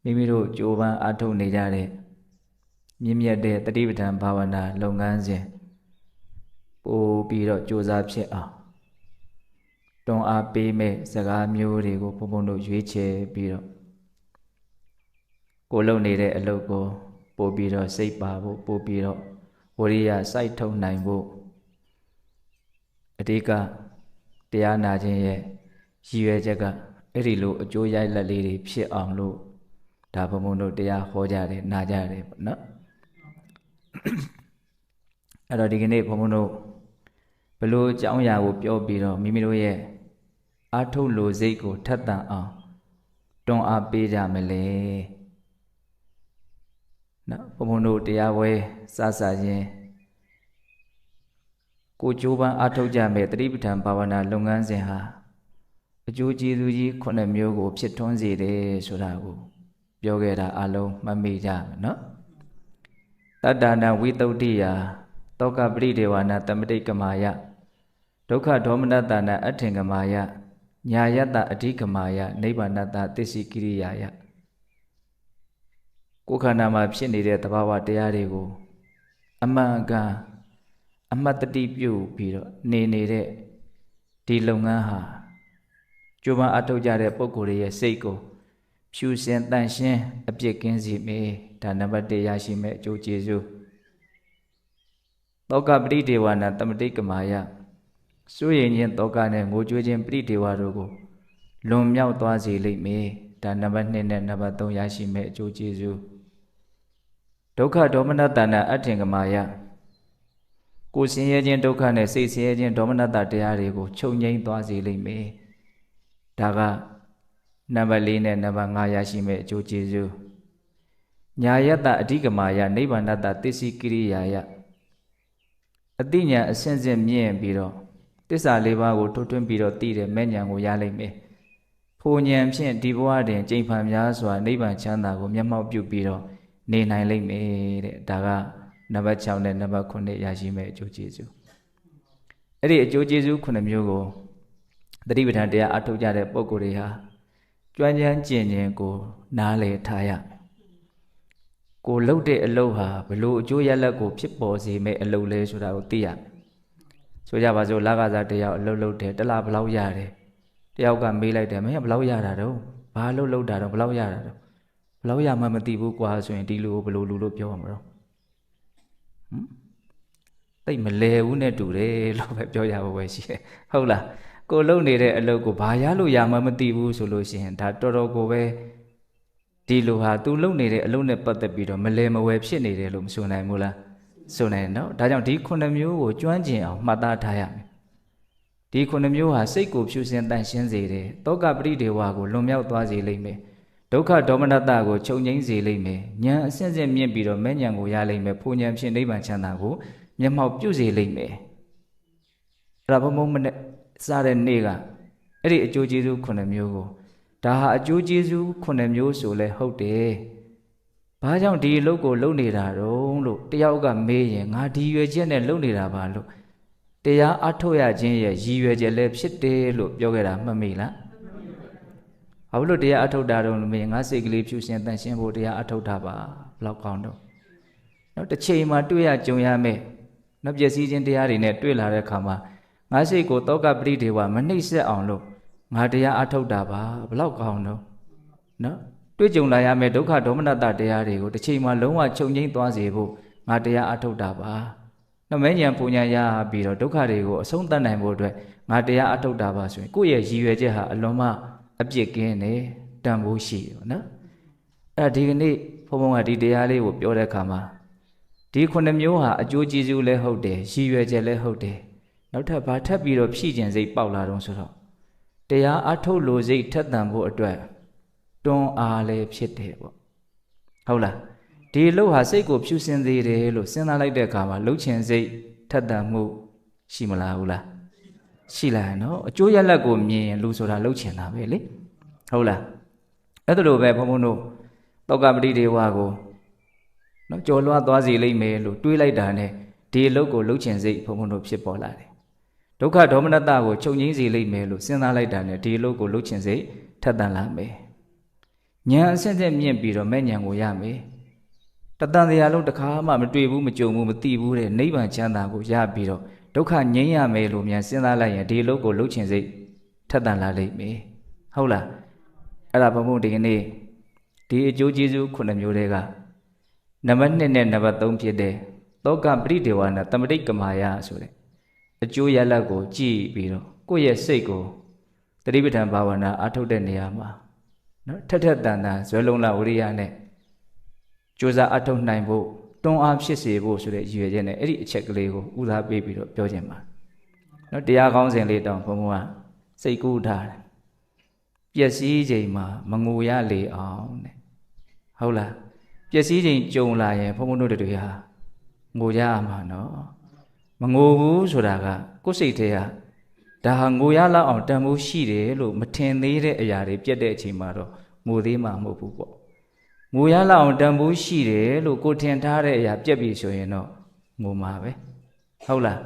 မိမိတို့ကြိုးပမ်းအားထုတ်နေကြတဲ့မြင့်မြတ်တဲ့တတိပဋ္ဌာန်ဘာဝနာလုပ်ငန်းစဉ်ပို့ပြီးတော့ကြိုးစားဖြစ်အောင်တွန်းအားပေးမဲ့စကားမျိုးတွေကိုဘုံဘုံတို့ရွေးချယ်ပြီးတော့ကိုလုပ်နေတဲ့အလုပ်ကိုပို့ပြီးတော့စိတ်ပါဖို့ပို့ပြီးတော့ဝရိယစိုက်ထုတ်နိုင်ဖို့အဓိကတရားနာခြင်းရဲ့ရည်ရွယ်ချက်ကအဲ့ဒီလိုအကျိုးရိုက်လက်လေးတွေဖြစ်အောင်လို့ဒါဘုံဘုံတို့တရားဟောကြတယ်နာကြတယ်ပေါ့နော်အဲ့တော့ဒီကနေ့ဘုံဘုံတို့ဘလို့အကြောင်းအရာကိုပြောပြီးတော့မိမိတို့ရဲ့အာထုတ်လိုစိတ်ကိုထက်သန်အောင်တွန်းအားပေးကြမလဲနော်ဘုံဘုံတို့တရားပွဲစစချင်းကိုကြိုးပမ်းအားထုတ်ကြမယ်တတိပဋ္ဌာန်ဘာဝနာလုပ်ငန်းစဉ်ဟာအကျိုးကျေးဇူးကြီး9မျိုးကိုဖြစ်ထွန်းစေတယ်ဆိုတာကိုပြောခဲ့တာအလုံးမှတ်မိကြမယ်နော်တတ္တနာဝိတုဒ္ဓိယာတောကပရိဒေဝနာတမတိကမာယဒုက္ခဒေါမနတနာအထင်ကမာယညာယတ္တအဓိကမာယနိဗ္ဗာနတသစ္စိကိရိယာယကိုယ်ခန္ဓာမှာဖြစ်နေတဲ့သဘာဝတရားတွေကိုအမှန်ကန်အမှတ်တတိပြုပြီးတော့နေတဲ့ဒီလုပ်ငန်းဟာကြိုးပမ်းအထောက်ကြတဲ့ပုဂ္ဂိုလ်ရဲ့စိတ်ကိုဖြူစင်တန့်ရှင်းအပြစ်ကင်းစေမယ်ဒါနံပါတ်1ရရှိမဲ့အကျိုးကျေးဇူးတောကပရိဒေဝနာတမတိကမာယစိုးရိမ်ခြင်းတောကနဲ့ငိုကြွေးခြင်းပရိဒေဝတို့ကိုလွန်မြောက်သွားစေလိမ့်မယ်ဒါနံပါတ်2နဲ့နံပါတ်3ရရှိမဲ့အကျိုးကျေးဇူးဒုက္ခဒေါမနတနာအထင်ကမာယကိုယ်ဆင်းရဲခြင်းဒုက္ခနဲ့စိတ်ဆင်းရဲခြင်းဒေါမနတတရားတွေကိုချုပ်ငြိမ်းသွားစေလိမ့်မယ်ဒါကနံပါတ်4နဲ့နံပါတ်5ရရှိမဲ့အကျိုးကျေးဇူးညာယတ္တအဓိကမာယနိဗ္ဗာနတသစ္စိကိရိယာယအတိညာအစဉ်စဉ်မြင့်ပြီးတော့သစ္စာ၄ပါးကိုထွတ်ထွင်းပြီးတော့သိတဲ့မဲ့ဉာဏ်ကိုရလိမ့်မယ်ဖိုဉာဏ်ဖြင့်ဒီဘဝတွင်ကျင့်ဖန်များစွာနိဗ္ဗာန်ချမ်းသာကိုမျက်မှောက်ပြုပြီးတော့နေနိုင်လိမ့်မယ်တဲ့ဒါကနံပါတ်6နဲ့နံပါတ်9ရရှိမဲ့အကျိုးကျေးဇူးအဲ့ဒီအကျိုးကျေးဇူး9မျိုးကိုတတိပဋ္ဌာန်တရားအထုတ်ကြတဲ့ပုဂ္ဂိုလ်တွေဟာကျွမ်းကျင်ကျင့်ခြင်းကိုနားလည်ထားရကိုလှုပ်တဲ့အလုပ်ဟာဘလို့အကျိုးရလဒ်ကိုဖြစ်ပေါ်စေမဲ့အလုပ်လဲဆိုတာကိုသိရဆိုကြပါစို့လကစားတယောက်အလုပ်လုပ်တယ်တစ်လဘယ်လောက်ရတယ်တယောက်ကမေးလိုက်တယ်မင်းကဘယ်လောက်ရတာတော့ဘာလို့လုပ်တာတော့ဘယ်လောက်ရတာတော့ဘယ်လောက်ရမှမသိဘူးကွာဆိုရင်ဒီလူကိုဘယ်လိုလူလို့ပြောရမှာတော့တိတ်မလဲဘူးနဲ့တူတယ်လို့ပဲပြောရဖို့ပဲရှိတယ်ဟုတ်လားကိုလုံနေတဲ့အလုပ်ကိုဘာရလို့ရမှမသိဘူးဆိုလို့ရှိရင်ဒါတော်တော်ကိုပဲဒီလိုဟာသူလုံနေတဲ့အလုပ်နဲ့ပတ်သက်ပြီးတော့မလဲမဝဲဖြစ်နေတယ်လို့မဆိုနိုင်ဘူးလားဆိုနိုင်တယ်နော်ဒါကြောင့်ဒီ9မျိုးကိုကျွမ်းကျင်အောင်မှတ်သားထားရမယ်ဒီ9မျိုးဟာစိတ်ကိုဖြူစင်တန့်ရှင်းစေတယ်တောကပရိဒေဝကိုလွန်မြောက်သွားစေလိမ့်မယ်ဒုက္ခဒေါမနတကိုချုပ်ငြိမ်းစေလိမ့်မယ်ဉာဏ်အစဉ်စဉ်မြင့်ပြီးတော့မဲ့ဉာဏ်ကိုရလိမ့်မယ်ဖိုဉာဏ်ဖြင့်နိဗ္ဗာန်ချမ်းသာကိုမျက်မှောက်ပြုစေလိမ့်မယ်အဲ့ဒါဘုံဘုံမနဲ့စတဲ့နေ့ကအဲ့ဒီအကျိုးကျေးဇူး9မျိုးကိုဒါဟာအကျိုးကျေးဇူး9မျိုးဆိုလဲဟုတ်တယ်ဘာကြောင့်ဒီအလုပ်ကိုလုပ်နေတာတော့လို့တယောက်ကမေးရင်ငါဒီရွယ်ချက်နဲ့လုပ်နေတာပါလို့တရားအထုတ်ရခြင်းရဲ့ရည်ရွယ်ချက်လည်းဖြစ်တယ်လို့ပြောခဲ့တာမှတ်မိလားဘာလို့တရားအထုတ်တာတော့မင်းငါစိတ်ကလေးဖြူစင်တန်ရှင်းဖို့တရားအထုတ်တာပါဘလောက်ကောင်းတော့နောက်တစ်ချိန်မှာတွေ့ရကြုံရမယ်နောက်ပျက်စီးခြင်းတရားတွေနဲ့တွေ့လာတဲ့အခါမှာငါစိတ်ကိုတောကပရိဒေဝမနှိမ့်ဆက်အောင်လို့ငါတရားအထုတ်တာပါဘလောက်ကောင်းတော့နော်တွေ့ကြုံလာရမယ်ဒုက္ခဒေါမနတတရားတွေကိုတစ်ချိန်မှာလုံးဝချုပ်ငြိမ်းသွားစေဖို့ငါတရားအထုတ်တာပါနော်မဲဉာဏ်ပူဉာဏ်ရပြီးတော့ဒုက္ခတွေကိုအဆုံးသတ်နိုင်ဖို့အတွက်ငါတရားအထုတ်တာပါဆိုရင်ကိုယ့်ရဲ့ရည်ရွယ်ချက်ဟာအလွန်မှအပြစ်ကင်းတယ်တန်ဖိုးရှိတယ်နော်အဲ့ဒီကနေ့ဘုံဘုံကဒီတရားလေးကိုပြောတဲ့အခါမှာဒီ9မျိုးဟာအကျိုးကျေးဇူးလည်းဟုတ်တယ်ရည်ရွယ်ချက်လည်းဟုတ်တယ်နောက်ထပ်ဘာထပ်ပြီးတော့ဖြည့်ကျင်စိတ်ပေါက်လာတော့ဆိုတော့တရားအထုတ်လို့စိတ်ထက်သန်ဖို့အတွက်တွန်းအားလည်းဖြစ်တယ်ပေါ့ဟုတ်လားဒီလှုပ်ဟာစိတ်ကိုဖြူစင်သေးတယ်လို့စဉ်းစားလိုက်တဲ့အခါမှာလှုပ်ချင်စိတ်ထက်သန်မှုရှိမလားဘူးလားရှိလာနော်အကျိုးရလဒ်ကိုမြင်ရင်လူဆိုတာလှုပ်ချင်တာပဲလေဟုတ်လားအဲ့ဒါလိုပဲဘုံဘုံတို့တောကပတိဒေဝကိုနော်ကြော်လွှားသွားစီလိမ့်မယ်လို့တွေးလိုက်တာနဲ့ဒီအလုပ်ကိုလှုပ်ချင်စိတ်ဘုံဘုံတို့ဖြစ်ပေါ်လာတယ်ဒုက္ခဒေါမနတကိုချုပ်ငြိမ်းစေလိမ့်မယ်လို့စဉ်းစားလိုက်တာနဲ့ဒီအလုပ်ကိုလှုပ်ချင်စိတ်ထက်သန်လာမယ် ဉာဏ်အစစ်စစ်မြင့်ပြီးတော့မဲ့ဉာဏ်ကိုရမယ်တတန်တရားလုံးတစ်ခါမှမတွေ့ဘူးမကြုံဘူးမသိဘူးတဲ့နိဗ္ဗာန်ချမ်းသာကိုရပြီးတော့ဒုက္ခငြိမ်းရမယ်လို့မြန်စဉ်းစားလိုက်ရင်ဒီလုံးကိုလှုပ်ချင်စိတ်ထက်သန်လာလိမ့်မယ်ဟုတ်လားအဲ့ဒါဘုံဘုံဒီကနေ့ဒီအကျိုးကျေးဇူး9မျိုးတွေကနံပါတ်2နဲ့နံပါတ်3ဖြစ်တဲ့သောကပရိဒေဝနာတမတိကမာယဆိုတဲ့အကျိုးရလဒ်ကိုကြည့်ပြီးတော့ကိုယ့်ရဲ့စိတ်ကိုသတိပဋ္ဌာန်ဘာဝနာအားထုတ်တဲ့နေရာမှာနော်ထက်ထက်တန်တန်ဇွဲလုံးလာဝိရိယနဲ့ကြိုးစားအားထုတ်နိုင်ဖို့တွန်းအားဖြစ်စေဖို့ဆိုတဲ့ရည်ရွယ်ချက်နဲ့အဲ့ဒီအချက်ကလေးကိုဦးစားပေးပြီးတော့ပြောခြင်းပါနော်တရားကောင်းစဉ်လေးတောင်ဘုံဘုံကစိတ်ကူးထားတယ်ပျက်စီးချိန်မှာမငိုရလေအောင်တဲ့ဟုတ်လားပျက်စီးချိန်ကြုံလာရင်ဘုံဘုံတို့တွေဟာငိုရမှာနော်မငိုဘူးဆိုတာကကိုယ်စိတ်ထဲကဒါဟာငိုရလောက်အောင်တန်ဖိုးရှိတယ်လို့မထင်သေးတဲ့အရာတွေပြတ်တဲ့အချိန်မှာတော့ငိုသေးမှာမဟုတ်ဘူးပေါ့ငိုရလောက်အောင်တန်ဖိုးရှိတယ်လို့ကိုထင်ထားတဲ့အရာပြတ်ပြီဆိုရင်တော့ငိုမှာပဲဟုတ်လား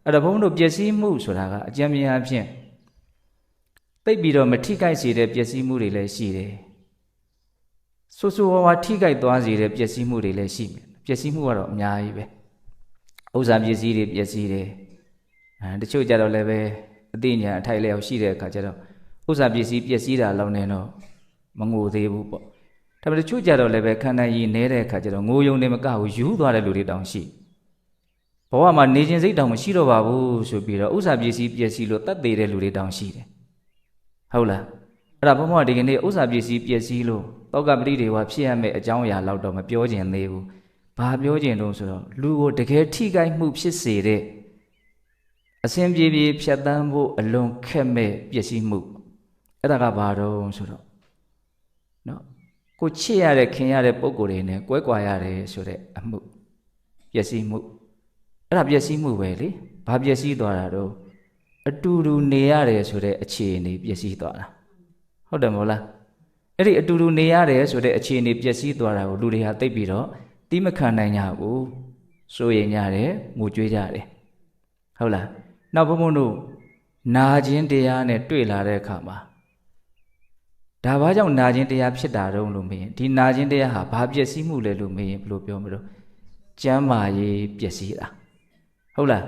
အဲ့တော့ဘုန်းတို့ပျက်စီးမှုဆိုတာကအကြံဉာဏ်အဖြစ်သိပြီးတော့မထိခိုက်စေတဲ့ပျက်စီးမှုတွေလည်းရှိတယ်ဆိုးဆိုးဝါးဝါထိခိုက်သွားစေတဲ့ပျက်စီးမှုတွေလည်းရှိမယ်ပျက်စီးမှုကတော့အများကြီးပဲဥစ္စာပစ္စည်းတွေပျက်စီးတယ်တချို့ကြတော့လည်းပဲအသိဉာဏ်အထိုက်လျောက်ရှိတဲ့အခါကျတော့ဥစ္စာပစ္စည်းပျက်စီးတာလောက်နေတော့မငိုသေးဘူးပေါ့ဒါပေမဲ့တချို့ကြတော့လည်းပဲခန္ဓာရည်နေတဲ့အခါကျတော့ငိုယုံနေမကဘူးယူသွားတဲ့လူတွေတောင်ရှိဘဝမှာနေခြင်းစိတ်တောင်မရှိတော့ပါဘူးဆိုပြီးတော့ဥစ္စာပစ္စည်းပျက်စီးလို့တတ်သေးတဲ့လူတွေတောင်ရှိတယ်ဟုတ်လားအဲ့ဒါဘုံဘုံကဒီကနေ့ဥစ္စာပစ္စည်းပျက်စီးလို့တောကပရိဒေဝဖြစ်ရမယ့်အကြောင်းအရာလောက်တော့မပြောကျင်သေးဘူးဘာပြောကျင်တော့ဆိုတော့လူကိုတကယ်ထိခိုက်မှုဖြစ်စေတဲ့အစဉ်ပြေပြေဖြတ်တန်းဖို့အလွန်ခက်မဲ့ပျက်စီးမှုအဲ့ဒါကဘာတော့ဆိုတော့နော်ကိုချစ်ရတဲ့ခင်ရတဲ့ပုံကိုယ်တွေနဲ့ကွဲကွာရတယ်ဆိုတဲ့အမှုပျက်စီးမှုအဲ့ဒါပျက်စီးမှုပဲလေဘာပျက်စီးသွားတာတော့အတူတူနေရတယ်ဆိုတဲ့အခြေအနေပျက်စီးသွားတာဟုတ်တယ်မဟုတ်လားအဲ့ဒီအတူတူနေရတယ်ဆိုတဲ့အခြေအနေပျက်စီးသွားတာကိုလူတွေဟာသိပြီးတော့တိမခံနိုင်ကြဘူးစိုးရိမ်ကြတယ်ငိုကြွေးကြတယ်ဟုတ်လားနောက်ဘုံဘုံတို့နာခြင်းတရားနဲ့တွေ့လာတဲ့အခါမှာဒါဘာကြောင့်နာခြင်းတရားဖြစ်တာတုံးလို့မေးရင်ဒီနာခြင်းတရားဟာဘာပျက်စီးမှုလဲလို့မေးရင်ဘယ်လိုပြောမလို့ကျမ်းမာရေးပျက်စီးတာဟုတ်လား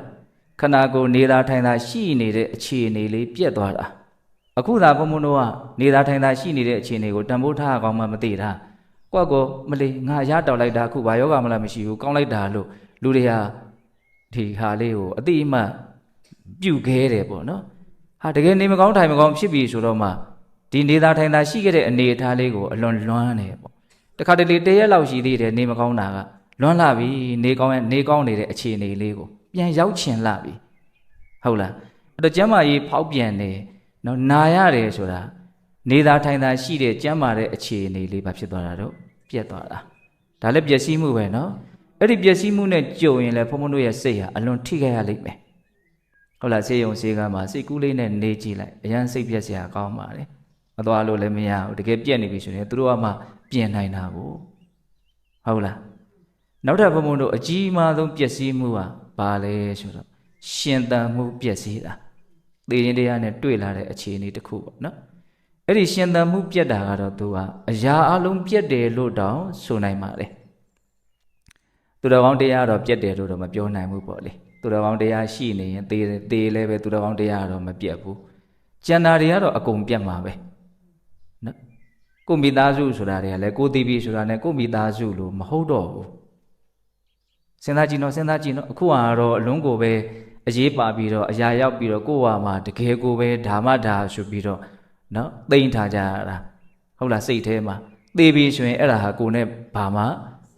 ခန္ဓာကိုယ်နေတာထိုင်တာရှိနေတဲ့အခြေအနေလေးပြက်သွားတာအခုသာဘုံဘုံတို့ကနေတာထိုင်တာရှိနေတဲ့အခြေအနေကိုတန်ဖိုးထားအောင်မှမသိတာကွက်ကိုမလေးငါရတောက်လိုက်တာအခုဘာယောဂမလားမရှိဘူးကောင်းလိုက်တာလို့လူတွေဟာဒီဟာလေးကိုအတိအမှတ်ပြုတ်ခဲတယ်ပေါ့နော်ဟာတကယ်နေမကောင်းထိုင်မကောင်းဖြစ်ပြီဆိုတော့မှဒီနေတာထိုင်တာရှိခဲ့တဲ့အနေအထားလေးကိုအလွန်လွမ်းတယ်ပေါ့တခါတလေတရက်လောက်ရှိသေးတယ်နေမကောင်းတာကလွမ်းလာပြီနေကောင်းနေတဲ့အခြေအနေလေးကိုပြန်ရောက်ချင်လာပြီဟုတ်လားအဲ့တော့ကျမ်းမာရေးဖောက်ပြန်တယ်နော်နာရတယ်ဆိုတာနေတာထိုင်တာရှိတဲ့ကျမ်းမာတဲ့အခြေအနေလေးဘာဖြစ်သွားတာတော့ပြတ်သွားတာဒါလည်းပျက်စီးမှုပဲနော်အဲ့ဒီပျက်စီးမှုနဲ့ကြုံရင်လည်းဘုံဘုံတို့ရဲ့စိတ်ဟာအလွန်ထိခိုက်ရလိမ့်မယ်ဟုတ်လားစေယုံစေကမှာစိတ်ကူးလေးနဲ့နေကြည့်လိုက်အရန်စိတ်ပြက်စရာကောင်းပါလေမသွားလို့လည်းမရဘူးတကယ်ပြက်နေပြီဆိုရင်သူတို့ကမှပြင်နိုင်တာကိုဟုတ်လားနောက်ထပ်ဘုံဘုံတို့အကြီးအမားဆုံးပျက်စီးမှုကဘာလဲဆိုတော့ရှင်သန်မှုပျက်စီးတာသေခြင်းတရားနဲ့တွေ့လာတဲ့အခြေအနေတစ်ခုပေါ့နော်အဲ့ဒီရှင်သန်မှုပြက်တာကတော့သူကအရာအလုံးပြက်တယ်လို့တောင်ဆိုနိုင်ပါလေသူတော်ကောင်းတရားတော့ပြက်တယ်လို့တော့မပြောနိုင်ဘူးပေါ့လေသူတော်ကောင်းတရားရှိနေရင်သေလည်းပဲသူတော်ကောင်းတရားတော့မပြက်ဘူးကျန်တာတွေကတော့အကုန်ပြက်မှာပဲနော်ကိုမိသားစုဆိုတာတွေကလည်းကိုသိပြီဆိုတာနဲ့ကိုမိသားစုလို့မဟုတ်တော့ဘူးစဉ်းစားကြည့်နော်အခုကတော့အလုံးကိုပဲအရေးပါပြီးတော့အရာရောက်ပြီးတော့ကိုယ့်ဟာမှာတကယ်ကိုပဲဓမ္မဓာဆိုပြီးတော့နော်သိမ့်ထားကြရတာဟုတ်လားစိတ်ထဲမှာသေပြီဆိုရင်အဲ့ဒါဟာကိုယ်နဲ့ဘာမှ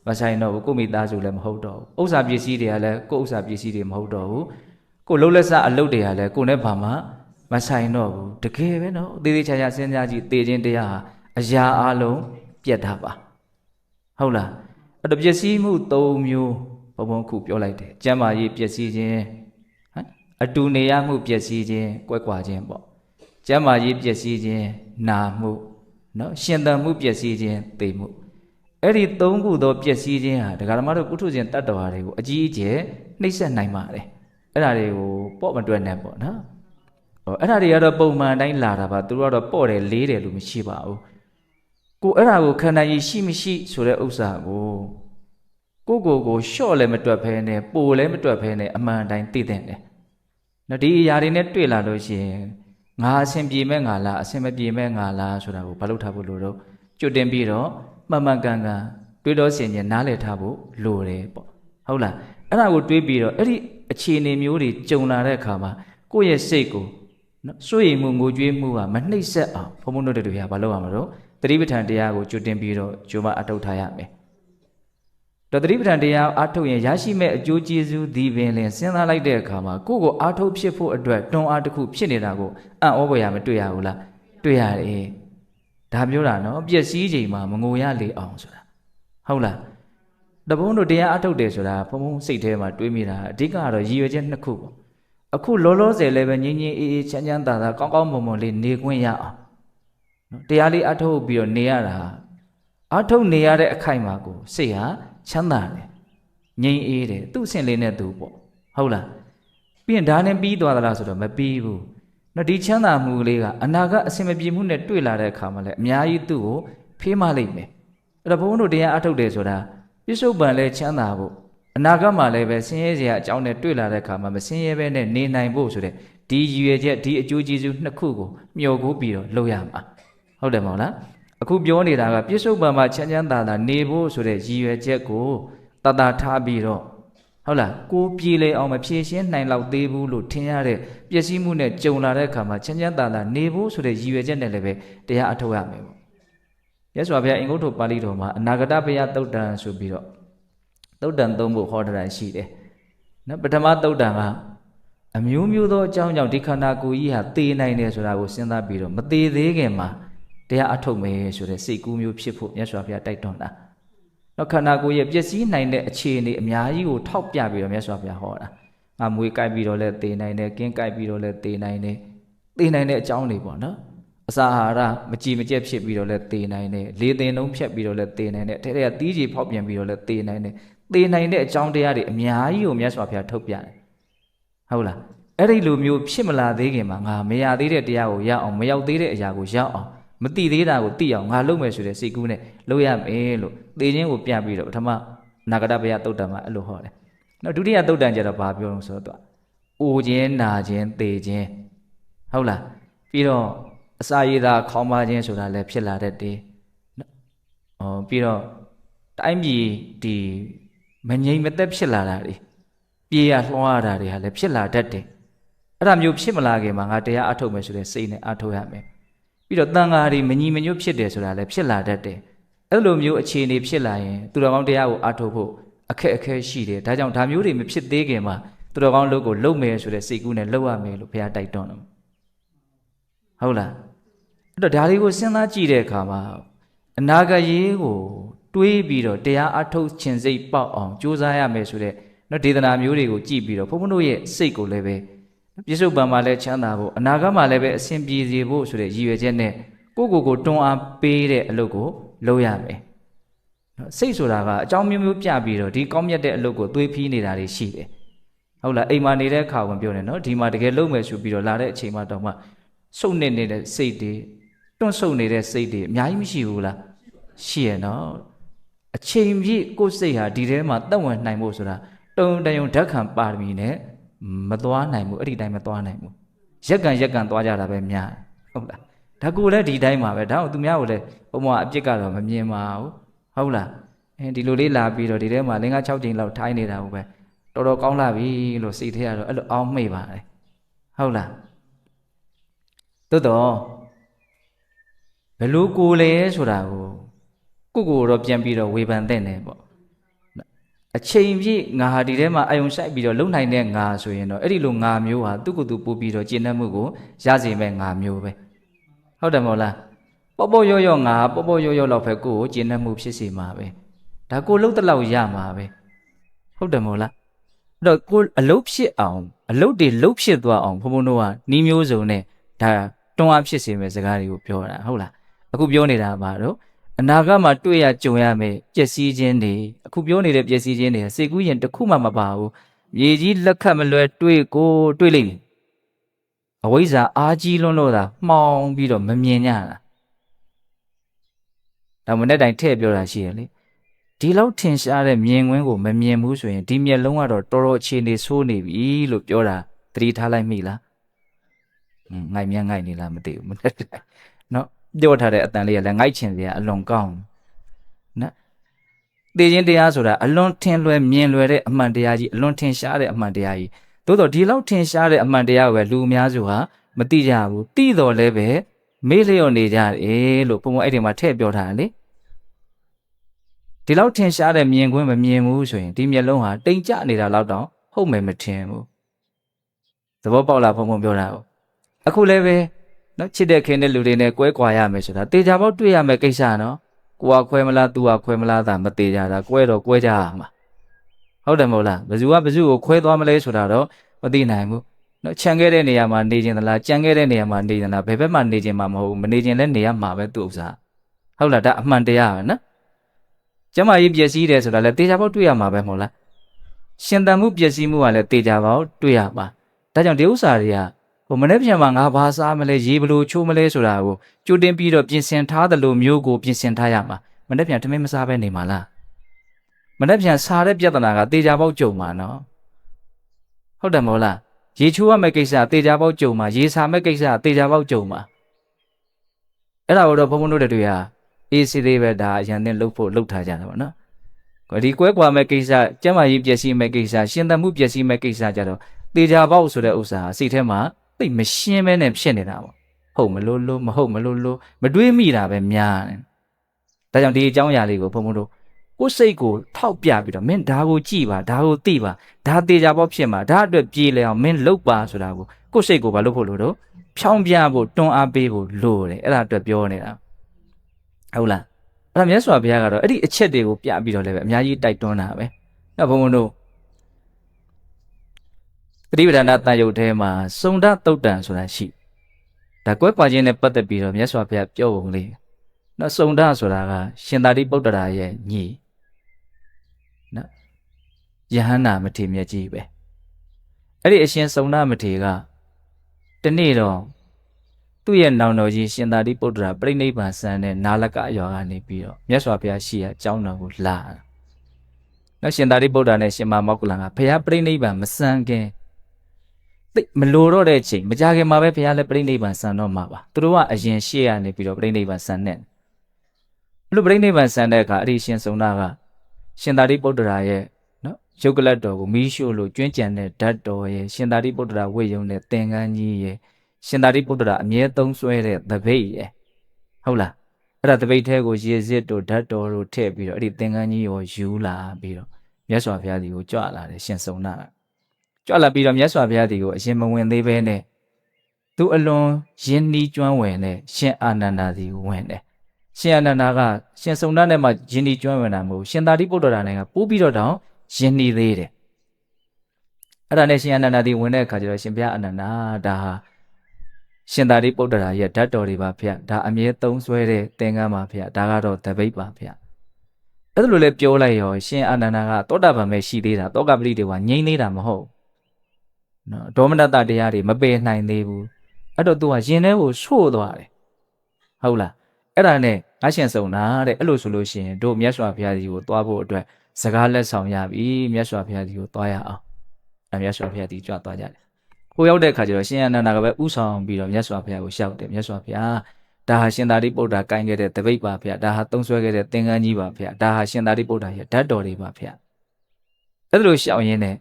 မဆိုင်တော့ဘူးကိုမိသားစုလည်းမဟုတ်တော့ဘူးဥစ္စာပစ္စည်းတွေကလည်းကိုဥစ္စာပစ္စည်းတွေမဟုတ်တော့ဘူးကိုလှုပ်လက်စအလုပ်တွေကလည်းကိုနဲ့ဘာမှမဆိုင်တော့ဘူးတကယ်ပဲနော်သေသေးချာချာစဉ်းစားကြည့်သေခြင်းတရားဟာအရာအလုံးပြတ်တာပါဟုတ်လားအဲ့တော့ပစ္စည်းမှု၃မျိုးဘုံဘုံခုပြောလိုက်တယ်ကျမ်းမာရေးပစ္စည်းခြင်းအတူနေရမှုပစ္စည်းခြင်းကွက်ကွာခြင်းပေါ့ကျမ်းမာရေးပစ္စည်းခြင်းနာမှုနော်ရှင်သန်မှုပစ္စည်းခြင်းသိမှုအဲ့ဒီ၃ခုသောပစ္စည်းခြင်းဟာဒကာဓမ္မတို့ပုထုဇဉ်တတ္တဝါတွေကိုအကြီးအကျယ်နှိမ့်ဆက်နိုင်ပါတယ်အဲ့ဒါတွေကိုပေါ့မတွက်နဲ့ပေါ့နော်အဲ့ဒါတွေကတော့ပုံမှန်တိုင်းလာတာပါသူတို့ကတော့ပေါ့တယ်လေးတယ်လို့မရှိပါဘူး ကိုအဲ့ဒါကိုခန္ဓာကြီးရှိမရှိဆိုတဲ့ဥစ္စာကိုလျှော့လည်းမတွက်ဖဲနဲ့ပိုလည်းမတွက်ဖဲနဲ့အမှန်တိုင်းသိတဲ့တယ်နော်ဒီအရာတွေနဲ့တွေ့လာလို့ရှိရင်ငါအဆင်ပြေမဲ့ငါလားအဆင်မပြေမဲ့ငါလားဆိုတာကိုဘာလို့ထားဖို့လိုတော့ကျွတ်တင်ပြီးတော့မှန်မှန်ကန်ကန်တွေးတော့ဆင်ခြင်နားလည်ထားဖို့လိုတယ်ပေါ့ဟုတ်လားအဲ့ဒါကိုတွေးပြီးတော့အဲ့ဒီအခြေအနေမျိုးတွေကြုံလာတဲ့အခါမှာကိုယ့်ရဲ့စိတ်ကိုနော်စိုးရိမ်မှုငိုကြွေးမှုကမနှိမ့်ဆက်အောင်ဘုံဘုံတို့တွေကဘာလုပ်ရမလို့သတိပဋ္ဌာန်တရားကိုကျွတ်တင်ပြီးတော့ဂျိုးမအထောက်ထားရမယ်တော့သတိပဋ္ဌာန်တရားအားထုတ်ရင်ရရှိမဲ့အကျိုးကျေးဇူးဒီပင်လင်စဉ်းစားလိုက်တဲ့အခါမှာကိုယ့်ကိုအားထုတ်ဖြစ်ဖို့အတွက်တွန်းအားတစ်ခုဖြစ်နေတာကိုအံ့ဩဖွယ်ရမတွေ့ရဘူးလားတွေ့ရတယ်ဒါပြောတာနော်ပျက်စီးချိန်မှာမငိုရလေအောင်ဆိုတာဟုတ်လားတဘုံတို့တရားအားထုတ်တယ်ဆိုတာဘုံဘုံစိတ်ထဲမှာတွေးမိတာအဓိကကတော့ရည်ရွယ်ချက်နှစ်ခုပေါ့အခုလောလောဆယ်လည်းပဲငြင်းငြင်းအေးအေးချမ်းချမ်းသာသာကောင်းကောင်းမွန်မွန်လေးနေခွင့်ရအောင်နော်တရားလေးအားထုတ်ပြီးတော့နေရတာအားထုတ်နေရတဲ့အခိုက်မှာကိုစိတ်ဟာချမ်းသာတယ်ငြိမ်အေးတယ်သူ့အဆင့်လေးနဲ့သူပေါ့ဟုတ်လားပြီးရင်ဒါနဲ့ပြီးသွားသလားဆိုတော့မပြီးဘူးနော်ဒီချမ်းသာမှုလေးကအနာဂတ်အဆင်မပြေမှုနဲ့တွေ့လာတဲ့အခါမှာလည်းအများကြီးသူ့ကိုဖေးမလိုက်မယ်အဲ့တော့ဘုန်းတို့တရားအားထုတ်တယ်ဆိုတာပြစ္ဆုတ်ပံလဲချမ်းသာဖို့အနာဂတ်မှာလည်းပဲဆင်းရဲစရာအကြောင်းနဲ့တွေ့လာတဲ့အခါမှာမဆင်းရဲဘဲနဲ့နေနိုင်ဖို့ဆိုတဲ့ဒီရည်ရွယ်ချက်ဒီအကျိုးကျေးဇူးနှစ်ခုကိုမျှော်ကိုးပြီးတော့လုပ်ရမှာဟုတ်တယ်မဟုတ်လားအခုပြောနေတာကပြစ္ဆုတ်ပံမှာချမ်းချမ်းသာသာနေဖို့ဆိုတဲ့ရည်ရွယ်ချက်ကိုတတထားပြီးတော့ဟုတ်လားကိုပြေလေအောင်မဖြည့်ရှင်းနိုင်လောက်သေးဘူးလို့ထင်ရတဲ့ပျက်စီးမှုနဲ့ကြုံလာတဲ့အခါမှာချမ်းချမ်းသာသာနေဖို့ဆိုတဲ့ရည်ရွယ်ချက်နဲ့လည်းပဲတရားအထောက်ရမယ်ပေါ့ရသော်ဘုရားအင်္ဂုတ္တပါဠိတော်မှာအနာဂတဘုရားသုတ်တံဆိုပြီးတော့သုတ်တံသုံးဖို့ဟောတာရှိတယ်နော်ပထမသုတ်တံကအမျိုးမျိုးသောအကြောင်းကြောင့်ဒီခန္ဓာကိုယ်ကြီးဟာသေနိုင်တယ်ဆိုတာကိုစဉ်းစားပြီးတော့မသေးသေးခင်မှာတရားအထုတ်မယ်ဆိုတဲ့စိတ်ကူးမျိုးဖြစ်ဖို့မြတ်စွာဘုရားတိုက်တွန်းတာနော်ခန္ဓာကိုယ်ရဲ့ပျက်စီးနိုင်တဲ့အခြေအနေအများကြီးကိုထောက်ပြပြီးတော့မြတ်စွာဘုရားဟောတာငါမွေးကြိုက်ပြီးတော့လဲသေနိုင်တယ်ကင်းကြိုက်ပြီးတော့လဲသေနိုင်တယ်သေနိုင်တဲ့အကြောင်းတွေပေါ့နော်အစာအာဟာရမကြည်မကျက်ဖြစ်ပြီးတော့လဲသေနိုင်တယ်လေသင်လုံးဖြတ်ပြီးတော့လဲသေနိုင်တယ်ထဲထဲကတီးကြီးဖောက်ပြန်ပြီးတော့လဲသေနိုင်တယ်သေနိုင်တဲ့အကြောင်းတရားတွေအများကြီးကိုမြတ်စွာဘုရားထုတ်ပြတယ်ဟုတ်လားအဲ့ဒီလိုမျိုးဖြစ်မလာသေးခင်မှာငါမရသေးတဲ့တရားကိုရအောင်မရောက်သေးတဲ့အရာကိုရောက်အောင်မသိသေးတာကိုသိအောင်ငါလုပ်မယ်ဆိုတဲ့စိတ်ကူးနဲ့လုပ်ရမယ်လို့သေခြင်းကိုပြပြီးတော့ပထမနာဂတဘုရားသုတ်တံမှာအဲ့လိုဟောတယ်နောက်ဒုတိယသုတ်တံကျတော့ဘာပြောလို့ဆိုတော့အိုခြင်းနာခြင်းသေခြင်းဟုတ်လားပြီးတော့အစာရည်သာခေါင်းပါခြင်းဆိုတာလည်းဖြစ်လာတတ်တယ်ပြီးတော့တိုင်းပြည်ဒီမငြိမ်မသက်ဖြစ်လာတာတွေပြေးရလွှားရတာတွေဟာလည်းဖြစ်လာတတ်တယ်အဲ့ဒါမျိုးဖြစ်မလာခင်မှာငါတရားအထုတ်မယ်ဆိုတဲ့စိတ်နဲ့အထုတ်ရမယ်ပြီးတော့တန်ဃာတွေမညီမညွတ်ဖြစ်တယ်ဆိုတာလည်းဖြစ်လာတတ်တယ်အဲ့လိုမျိုးအခြေအနေဖြစ်လာရင်သူတော်ကောင်းတရားကိုအထုတ်ဖို့အခက်အခဲရှိတယ်ဒါကြောင့်ဒါမျိုးတွေမဖြစ်သေးခင်မှာသူတော်ကောင်းလုပ်ကိုလုပ်မယ်ဆိုတဲ့စိတ်ကူးနဲ့လုပ်ရမယ်လို့ဘုရားတိုက်တွန်းတယ်ဟုတ်လားအဲ့တော့ဒါတွေကိုစဉ်းစားကြည့်တဲ့အခါမှာအနာဂတ်ရေးကိုတွေးပြီးတော့တရားအထုတ်ခြင်းစိတ်ပေါက်အောင်ကြိုးစားရမယ်ဆိုတဲ့နော်ဒေသနာမျိုးတွေကိုကြည့်ပြီးတော့ဘုန်းဘုန်းတို့ရဲ့စိတ်ကိုလည်းပဲပြစ္ဆုတ်ပံမှာလည်းချမ်းသာဖို့အနာဂတ်မှာလည်းပဲအစဉ်ပြေစေဖို့ဆိုတဲ့ရည်ရွယ်ချက်နဲ့ကိုတွန်းအားပေးတဲ့အလုပ်ကိုလုပ်ရမယ်နော်စိတ်ဆိုတာကအကြောင်းမျိုးမျိုးပြပြီးတော့ဒီကောင်းမြတ်တဲ့အလုပ်ကိုသွေးဖီးနေတာတွေရှိတယ်ဟုတ်လားအိမ်မှာနေတဲ့အခါဝင်ပြောနေနော်ဒီမှာတကယ်လုပ်မယ်ဆိုပြီးတော့လာတဲ့အချိန်မှတော့မှစုပ်နေတဲ့စိတ်တွေတွန့်ဆုတ်နေတဲ့စိတ်တွေအများကြီးမရှိဘူးလားရှိရနော်အချိန်ပြည့်ကိုယ်စိတ်ဟာဒီထဲမှာတက်ဝင်နိုင်ဖို့ဆိုတာတုံတယုံဓာတ်ခံပါရမီနဲ့မသွားနိုင်ဘူးအဲ့ဒီတိုင်းမသွားနိုင်ဘူးရက်ကန်သွားကြတာပဲများဟုတ်လားဒါကိုလည်းဒီတိုင်းမှာပဲဒါအောင်သူများကိုလည်းဘုံဘအပြစ်ကတော့မမြင်ပါဘူးဟုတ်လားဒီလိုလေးလာပြီးတော့ဒီထဲမှာ5-6ချိန်လောက်ထိုင်းနေတာဟုတ်ပဲတော်တော်ကောင်းလာပြီလို့စိတ်ထဲကတော့အဲ့လိုအောင်းမိပါတယ်ဟုတ်လားသို့တော့ဘယ်လိုကိုလဲဆိုတာကိုတော့ပြန်ပြီးတော့ဝေဖန်တဲ့နေပေါ့အချိန်ပြည့်ငါဟာဒီထဲမှာအယုံဆိုင်ပြီးတော့လုံနိုင်တဲ့ငါဆိုရင်တော့အဲ့ဒီလိုငါမျိုးဟာသူ့ကိုယ်သူပို့ပြီးတော့ကျင့်တတ်မှုကိုရစေမဲ့ငါမျိုးပဲဟုတ်တယ်မဟုတ်လားပေါ့ရော့ငါပေါ့ရော့လောက်ပဲကိုယ်ကျင့်တတ်မှုဖြစ်စေမှာပဲဒါကိုလှုပ်တလောက်ရမှာပဲဟုတ်တယ်မဟုတ်လားအဲ့တော့ကိုအလုတ်ဖြစ်အောင်အလုတ်တွေလှုပ်ဖြစ်သွားအောင်ဘုံဘုံတို့ကနီးမျိုးစုံနဲ့ဒါတွန်းအားဖြစ်စေမဲ့စကားတွေကိုပြောတာဟုတ်လားအခုပြောနေတာပါတော့အနာဂတ်မှာတွေ့ရကြုံရမယ်ပျက်စီးခြင်းတွေအခုပြောနေတဲ့ပျက်စီးခြင်းတွေစိတ်ကူးရင်တစ်ခုမှမပါဘူးမြေကြီးလက်ခတ်မလွယ်တွေ့လိမ့်မယ်အဝိဇ္ဇာအားကြီးလွန်းလို့သာမှောင်ပြီးတော့မမြင်ကြတာ ဒါမနဲ့တိုင်ထည့်ပြောတာရှိတယ်လေဒီလောက်ထင်ရှားတဲ့မြင်ကွင်းကိုမမြင်ဘူးဆိုရင်ဒီမျက်လုံးကတော့တော်တော်အခြေအနေဆိုးနေပြီလို့ပြောတာသတိထားလိုက်မိလားငိုက်မြငိုက်နေလားမသိဘူးမနဲ့တိုင်နော်ပြောထားတဲ့အတန်လေးကလည်းငိုက်ချင်စရာအလွန်ကောင်းနော်သိချင်းတရားဆိုတာအလွန်ထင်လွယ်မြင်လွယ်တဲ့အမှန်တရားကြီးအလွန်ထင်ရှားတဲ့အမှန်တရားကြီးသို့တော့ဒီလောက်ထင်ရှားတဲ့အမှန်တရားကိုပဲလူအများစုဟာမသိကြဘူးသိတော်လည်းပဲမေ့လျော့နေကြတယ်လို့ဘုံဘအဲ့ဒီမှာထည့်ပြောထားတယ်လေဒီလောက်ထင်ရှားတဲ့မြင်ကွင်းမမြင်ဘူးဆိုရင်ဒီမျက်လုံးဟာတိမ်ကျနေတာလောက်တော့ဟုတ်မယ်မထင်ဘူးသဘောပေါက်လားဘုံပြောတာကိုအခုလည်းပဲနော်ချစ်တဲ့ခင်တဲ့လူတွေနဲ့ကွဲကွာရမယ်ဆိုတာတေချာပေါက်တွေ့ရမယ်ကိစ္စနော်ကိုကခွဲမလားသူကခွဲမလားသာမတေချာတာကွဲတော့ကွဲကြရမှာဟုတ်တယ်မဟုတ်လားဘယ်သူကဘယ်သူကိုခွဲသွားမလဲဆိုတာတော့မသိနိုင်ဘူးနော်ခြံခဲ့တဲ့နေရာမှာနေခြင်းသလားကြံခဲ့တဲ့နေရာမှာနေခြင်းလားဘယ်ဘက်မှာနေခြင်းမှမဟုတ်ဘူးမနေခြင်းလည်းနေရမှာပဲသူ့ဥစ္စာဟုတ်လားဒါအမှန်တရားပဲနော်ကျမကြီးပျက်စီးတယ်ဆိုတာလည်းတေချာပေါက်တွေ့ရမှာပဲမဟုတ်လားရှင်သန်မှုပျက်စီးမှုကလည်းတေချာပေါက်တွေ့ရမှာဒါကြောင့်ဒီဥစ္စာတွေကမနေ့ပြန်မှာငါဘာစားမလဲရေဘလို့ချိုးမလဲဆိုတာကိုကြိုတင်ပြီးတော့ပြင်ဆင်ထားသလိုမျိုးကိုပြင်ဆင်ထားရမှာမနေ့ပြန်ထမင်းမစားပဲနေမှာလားမနေ့ပြန်စားတဲ့ပြဿနာကတေချာပေါက်ကြုံမှာနော်ဟုတ်တယ်မဟုတ်လားရေချိုးရမယ့်ကိစ္စတေချာပေါက်ကြုံမှာရေစားမယ့်ကိစ္စတေချာပေါက်ကြုံမှာအဲ့ဒါတော့ဘုံဘုံတို့တွေဟာအေးစီလေးပဲဒါအရင်နဲ့လှုပ်ဖို့လှုပ်ထားကြတာပေါ့နော်ဒီကွဲကွာမဲ့ကိစ္စကျမကြီးပျက်စီးမဲ့ကိစ္စရှင်သန်မှုပျက်စီးမဲ့ကိစ္စကြတော့တေချာပေါက်ဆိုတဲ့ဥစ္စာစိတ်ထဲမှာသိမရှင်းမဲနဲ့ဖြစ်နေတာပေါ့ဟုတ်မလို့လို့မဟုတ်မလို့လို့မတွေးမိတာပဲများတယ်ဒါကြောင့်ဒီအကြောင်းအရာလေးကိုဘုံဘုံတို့ကိုယ်စိတ်ကိုထောက်ပြပြီးတော့မင်းဒါကိုကြည်ပါဒါကိုသိပါဒါတေချာပေါက်ဖြစ်မှာဒါအတွက်ပြေးလဲအောင်မင်းလုပ်ပါဆိုတာကိုကိုယ်စိတ်ကိုဘာလို့ဖို့လို့တော့ဖြောင်းပြဖို့တွန်းအားပေးဖို့လိုတယ်အဲ့ဒါအတွက်ပြောနေတာဟုတ်လားအဲ့ဒါမြတ်စွာဘုရားကတော့အဲ့ဒီအချက်တွေကိုပြပြီးတော့လည်းပဲအများကြီးတိုက်တွန်းတာပဲအဲ့ဘုံဘုံတို့ပဋိပဒါနတန်ရုပ်ထဲမှာစုံဒတုတ်တန်ဆိုတာရှိဒါကွဲကွာခြင်းနဲ့ပတ်သက်ပြီးတော့မြတ်စွာဘုရားပြောပုံလေးနော်စုံဒဆိုတာကရှင်သာရိပုတ္တရာရဲ့ညီနော်ယဟန္တာမထေရမြတ်ကြီးပဲအဲ့ဒီအရှင်စုံဒမထေရကတနေ့တော့သူ့ရဲ့နောင်တော်ကြီးရှင်သာရိပုတ္တရာပြိဋိဘံဆန်တဲ့နာလကရွာကနေပြီးတော့မြတ်စွာဘုရားရှိရာကျောင်းတော်ကိုလာနော်ရှင်သာရိပုတ္တရာနဲ့ရှင်မမောက္ကလန်ကဘုရားပြိဋိဘံမဆန်ခင်မလိုတော့တဲ့ချိန်မကြခင်မှာပဲဘုရားလည်းပြိဋိဘံဆန်တော့မှာပါသူတို့ကအရင်ရှေ့ရနေပြီးတော့ပြိဋိဘံဆန်တဲ့အဲ့လိုပြိဋိဘံဆန်တဲ့အခါအဲ့ဒီရှင်စုံနာကရှင်သာရိပုတ္တရာရဲ့နော်ရုပ်ကလတ်တော်ကိုမီးရှို့လို့ကျွင်းကြံတဲ့ဓာတ်တော်ရဲ့ရှင်သာရိပုတ္တရာဝိယုံတဲ့သင်္ကန်းကြီးရဲ့ရှင်သာရိပုတ္တရာအမြဲသုံးဆွဲတဲ့သပိတ်ရဲ့ဟုတ်လားအဲ့ဒါသပိတ်ထဲကိုရေစစ်တို့ဓာတ်တော်တို့ထည့်ပြီးတော့အဲ့ဒီသင်္ကန်းကြီးကိုယူလာပြီးတော့မြတ်စွာဘုရားကြီးကိုကြွလာတယ်ရှင်စုံနာကြွလာပြီးတော့မြတ်စွာဘုရားကြီးကိုအရင်မဝင်သေးဘဲနဲ့သူအလွန်ရင်းနှီးကျွမ်းဝင်တဲ့ရှင်အာနန္ဒာကြီးကိုဝင်တယ်ရှင်အာနန္ဒာကရှင်စုံနာနဲ့မှရင်းနှီးကျွမ်းဝင်တာမဟုတ်ရှင်သာရိပုတ္တရာနဲ့ကပိုးပြီးတော့တောင်ရင်းနှီးသေးတယ်အဲ့ဒါနဲ့ရှင်အာနန္ဒာကြီးဝင်တဲ့အခါကျတော့ရှင်ဘုရားအာနန္ဒာဒါဟာရှင်သာရိပုတ္တရာရဲ့ဓာတ်တော်တွေပါဖေ။ဒါအမြဲသုံးဆွဲတဲ့သင်္ကန်းပါဖေ။ဒါကတော့တပိတ်ပါဖေ။အဲ့လိုလည်းပြောလိုက်ရောရှင်အာနန္ဒာကသောတာပန်ပဲရှိသေးတာတောကပတိတွေကငြိမ့်သေးတာမဟုတ်။နော်ဒေါမနတတရားတွေမပယ်နိုင်သေးဘူး။အဲ့တော့သူကရင်ထဲကိုဆို့သွားတယ်။ဟုတ်လား။အဲ့ဒါနဲ့ငါရှင်စုံတာတဲ့အဲ့လိုဆိုလို့ရှိရင်တို့မြတ်စွာဘုရားကြီးကိုသွားဖို့အတွက်စကားလက်ဆောင်ရပြီမြတ်စွာဘုရားကြီးကိုသွားရအောင်။အဲ့မြတ်စွာဘုရားကြီးကြွသွားကြတယ်။ကိုရောက်တဲ့အခါကျတော့ရှင်အာနန္ဒာကပဲဥဆောင်ပြီးတော့မြတ်စွာဘုရားကိုရှောက်တယ်မြတ်စွာဘုရားဒါဟာရှင်သာရိပုတ္တရာကိုင်းခဲ့တဲ့တပိတ်ပါဗျာဒါဟာသုံးဆွဲခဲ့တဲ့သင်္ကန်းကြီးပါဗျာဒါဟာရှင်သာရိပုတ္တရာရဲ့ဓာတ်တော်တွေပါဗျာအဲ့လိုရှောက်ရင်းနဲ့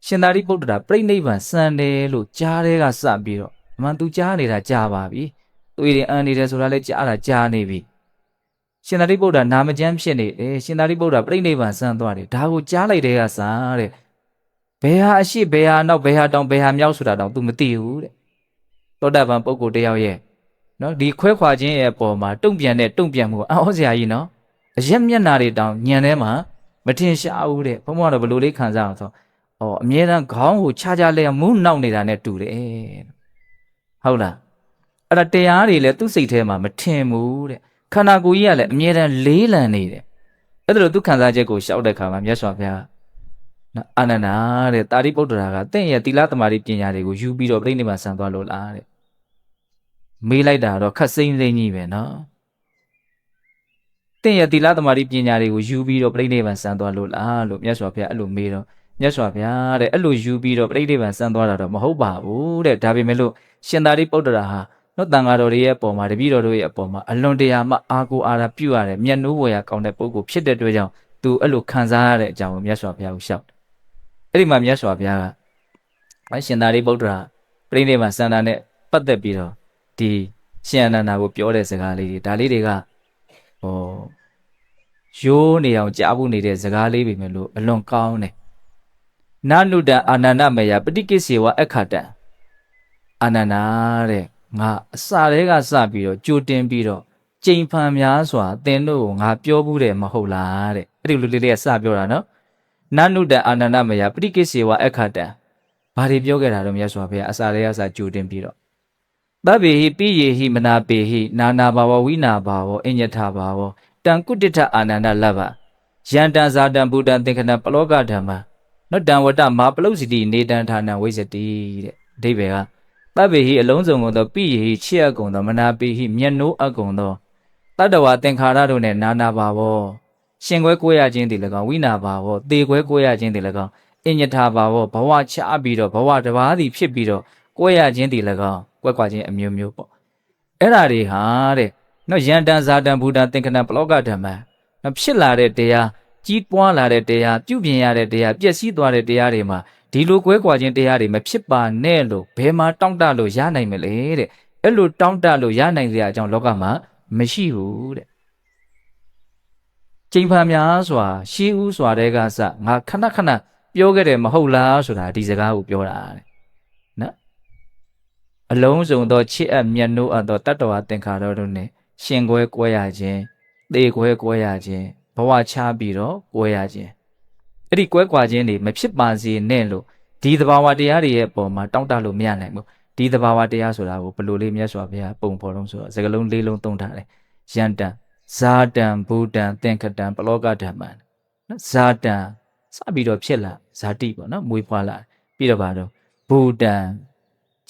ရှင်သာရိပုတ္တရာပြိဋိဘံစံတယ်လို့ကြားတဲ့ကစပြီးတော့အမှန်သူကြားနေတာကြားပါပြီသူရင်အန်နေတယ်ဆိုတာလည်းကြားတာကြားနေပြီရှင်သာရိပုတ္တရာနာမကျမ်းဖြစ်နေတယ်ရှင်သာရိပုတ္တရာပြိဋိဘံစံသွားတယ်ဒါကိုကြားလိုက်တဲ့ကစားတဲ့ဘယ်ဟာအရှိဘယ်ဟာနောက်ဘယ်ဟာတောင်ဘယ်ဟာမြောက်ဆိုတာတောင် तू မသိဘူးတဲ့သောတာပန်ပုဂ္ဂိုလ်တယောက်ရဲ့နော်ဒီခွဲခွာခြင်းရဲ့အပေါ်မှာတုံ့ပြန်တဲ့တုံ့ပြန်မှုအော်စရာကြီးနော်အရက်မျက်နာတွေတောင်ညံထဲမှာမထင်ရှားဘူးတဲ့ဘုံဘုံကတော့ဘယ်လိုလေးခံစားအောင်ဆိုအမြဲတမ်းခေါင်းကိုခြားခြားလဲမူးနောက်နေတာနဲ့တူတယ်ဟုတ်လားအဲ့ဒါတရားတွေလည်းသူ့စိတ်ထဲမှာမထင်ဘူးတဲ့ခန္ဓာကိုယ်ကြီးကလည်းအမြဲတမ်းလေးလံနေတယ်အဲ့ဒါလို့သူခံစားချက်ကိုရှောက်တဲ့ခါမှာမြတ်စွာဘုရားအာနန္ဒာတဲ့တာရိပုတ္တရာကတင့်ရဲ့သီလသမာဓိပညာတွေကိုယူပြီးတော့ပြိဋိဘံဆံသွားလို့လားတဲ့မေးလိုက်တာတော့ခက်စိမ့်စိမ့်ကြီးပဲနော် င့်ရဲ့သီလသမารိပညာတွေကိုယူပြီးတော့ပြိဋိဘံစံသွားလို့လားလို့မြတ်စွာဘုရားအဲ့လိုမေးတော့မြတ်စွာဘုရားတဲ့အဲ့လိုယူပြီးတော့ပြိဋိဘံစံသွားတာတော့မဟုတ်ပါဘူးတဲ့ဒါပေမဲ့လို့ရှင်သာရိပုတ္တရာဟာနော်တန်ဃာတော်တွေရဲ့အပေါ်မှာတပည့်တော်တို့ရဲ့အပေါ်မှာအလွန်တရာမှအာကိုအာရပြုရတယ်မျက်နှိုးပေါ်ရကောင်းတဲ့ပုဂ္ဂိုလ်ဖြစ်တဲ့အတွက်ကြောင့်သူအဲ့လိုခံစားရတဲ့အကြောင်းကိုမြတ်စွာဘုရားကိုရှောက်အဲ့ဒီမှာမြတ်စွာဘုရားကရှင်သာရိပုတ္တရာပြိဋိဘံစံတာနဲ့ပတ်သက်ပြီးတော့ဒီရှင်အနန္ဒာကိုပြောတဲ့စကားလေးတွေဒါလေးတွေကရိုးနေအောင်ကြားဖို့နေတဲ့စကားလေးပဲမယ်လို့အလွန်ကောင်းတယ်နာနုတံအာနန္ဒမယပฏิကိစေဝအခတံအာနန္ဒာတဲ့ငါအစာတွေကစပြီးတော့ကြိုတင်ပြီးတော့ကြိမ်ဖန်များစွာသင်တို့ကိုငါပြောဘူးတယ်မဟုတ်လားတဲ့အဲ့ဒီလိုလေးလေးကစပြောတာနော်နာနုတံအာနန္ဒမယပฏิကိစေဝအခတံဘာတွေပြောခဲ့တာတော့မြတ်စွာဘုရားအစာတွေကစကြိုတင်ပြီးတော့သဗ္ဗေဟိပိယေဟိမနာပေဟိနာနာဘာဝဝိနာဘာဝအညထဘာဝတံကုတ္တထအာနန္ဒလဗ္ဗယန္တံဇာတံဘူတံသင်္ခဏပလောကဓမ္မနောတံဝတ္တမာပလုစီတိနေတံဌာနဝိဇတိတဲ့အဓိပ္ပာယ်ကသဗ္ဗေဟိအလုံးစုံကုန်သောပိယေဟိချစ်အပ်ကုန်သောမနာပေဟိမျက်နှိုးအပ်ကုန်သောတတ္တဝသင်္ခါရတို့နှင့်နာနာဘာဝရှင်ခွဲကိုရခြင်းတည်၎င်းဝိနာဘာဝသေခွဲကိုရခြင်းတည်၎င်းအညထဘာဝဘဝချပြီးတော့ဘဝတစ်ပါးသည်ဖြစ်ပြီးတော့ကိုရခြင်းတည်၎င်းကွက်ကွာခြင်းအမျိုးမျိုးပေါ့အဲ့ဓာတွေဟာတဲ့နော်ယန္တံဇာတံဘူတံသင်္ခဏပလောကဓမ္မနော်ဖြစ်လာတဲ့တရားကြီးပွားလာတဲ့တရားပြုပြင်ရတဲ့တရားပျက်စီးသွားတဲ့တရားတွေမှာဒီလိုကွဲကွာခြင်းတရားတွေမဖြစ်ပါနဲ့လို့ဘယ်မှာတောင့်တလို့ရနိုင်မလဲတဲ့အဲ့လိုတောင့်တလို့ရနိုင်ကြတဲ့အကြောင်းလောကမှာမရှိဘူးတဲ့ကျိန်ဖန်များစွာရှေးဦးစွာတဲ့ကစငါခဏခဏပြောခဲ့တယ်မဟုတ်လားဆိုတာဒီစကားကိုပြောတာတဲ့နော်အလုံးစုံသောချစ်အပ်မျက်နှိုးအပ်သောတတ္တဝသင်္ခါရတို့နှင့်ရှင်ခွဲကွဲရခြင်းသေခွဲကွဲရခြင်းဘဝချပြီးတော့ကွဲရခြင်းအဲ့ဒီကွဲကွာခြင်းတွေမဖြစ်ပါစေနဲ့လို့ဒီသဘာဝတရားတွေရဲ့အပေါ်မှာတောင့်တလို့မရနိုင်ဘူးဒီသဘာဝတရားဆိုတာကိုဘယ်လိုလေးမြတ်စွာဘုရားပုံဖော်တော့ဆိုတော့စကလုံးလေးလုံးသုံးထားတယ်ယန္တံဇာတံဘူတံသင်္ခတံပလောကဓမ္မံနော်ဇာတံစပြီးတော့ဖြစ်လာဇာတိပေါ့နော်မွေးဖွားလာပြီးတော့ဗါတော့ဘူတံ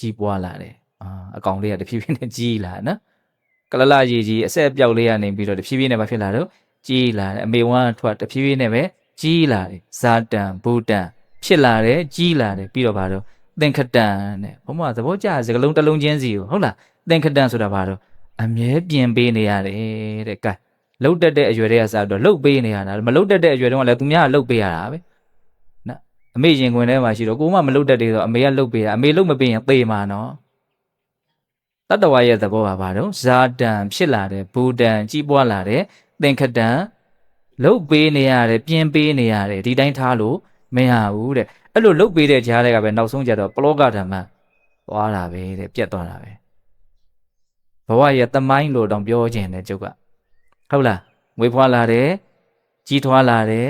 ကြီးပွားလာတယ်အကောင်လေးကတဖြည်းဖြည်းနဲ့ကြီးလာနော်ကလလရေကြီးအဆက်အပြောက်လေးကနေပြီးတော့တဖြည်းဖြည်းနဲ့မဖြစ်လာတော့ကြီးလာတယ်အမေဝမ်းထွက်တဖြည်းဖြည်းနဲ့ပဲကြီးလာတယ်ဇာတံဘူတံဖြစ်လာတယ်ကြီးလာတယ်ပြီးတော့ဗါတော့သင်္ခတံတဲ့ဘုံမသဘောကျစကလုံးတစ်လုံးချင်းစီကိုဟုတ်လားသင်္ခတံဆိုတာဗါတော့အမြဲပြင်ပေးနေရတယ်တဲ့ကဲလှုပ်တက်တဲ့အရွယ်တွေကစတော့လှုပ်ပေးနေရတာမလှုပ်တက်တဲ့အရွယ်တုန်းကလည်းသူများကလှုပ်ပေးရတာပဲနော်အမေရင်ခွင်ထဲမှာရှိတော့ကိုမမလှုပ်တက်သေးဆိုအမေကလှုပ်ပေးတာအမေလှုပ်မပေးရင်သေမှာနော်တတ္တဝါရဲ့သဘောကဘာတော့ဇာတံဖြစ်လာတယ်ဘူတံကြီးပွားလာတယ်သင်္ခတံလှုပ်ပေးနေရတယ်ပြင်ပေးနေရတယ်ဒီတိုင်းထားလို့မရဘူးတဲ့အဲ့လိုလှုပ်ပေးတဲ့ကြားတွေကပဲနောက်ဆုံးကြတော့ပလောကဓမ္မသွားတာပဲတဲ့ပြတ်သွားတာပဲဘဝရဲ့သမိုင်းလို့တောင်ပြောခြင်းတဲ့ကျုပ်ကဟုတ်လားငွေဖွာလာတယ်ကြီးထွားလာတယ်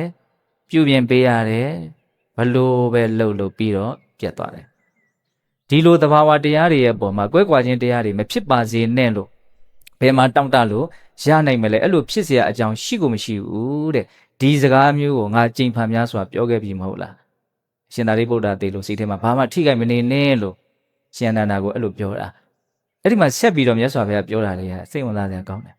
ပြုပြင်ပေးရတယ်ဘလို့ပဲလှုပ်လို့ပြီးတော့ပြတ်သွားတယ်ဒီလိုသဘာဝတရားတွေရဲ့ပုံမှာကွဲကွာခြင်းတရားတွေမဖြစ်ပါစေနဲ့လို့ဘယ်မှာတောင့်တလို့ရနိုင်မလဲအဲ့လိုဖြစ်เสียအကြောင်းရှိကိုမရှိဘူးတဲ့ဒီစကားမျိုးကိုငါကြိမ်ဖန်များစွာပြောခဲ့ပြီမဟုတ်လားရှင်သာရိပုတ္တရာတေလို့စိတ်ထဲမှာဘာမှထိခိုက်မနေနဲ့လို့ရှင်အနန္ဒာကိုအဲ့လိုပြောတာအဲ့ဒီမှာဆက်ပြီးတော့မြတ်စွာဘုရားပြောတာလေစိတ်ဝင်စားစရာကောင်းတယ်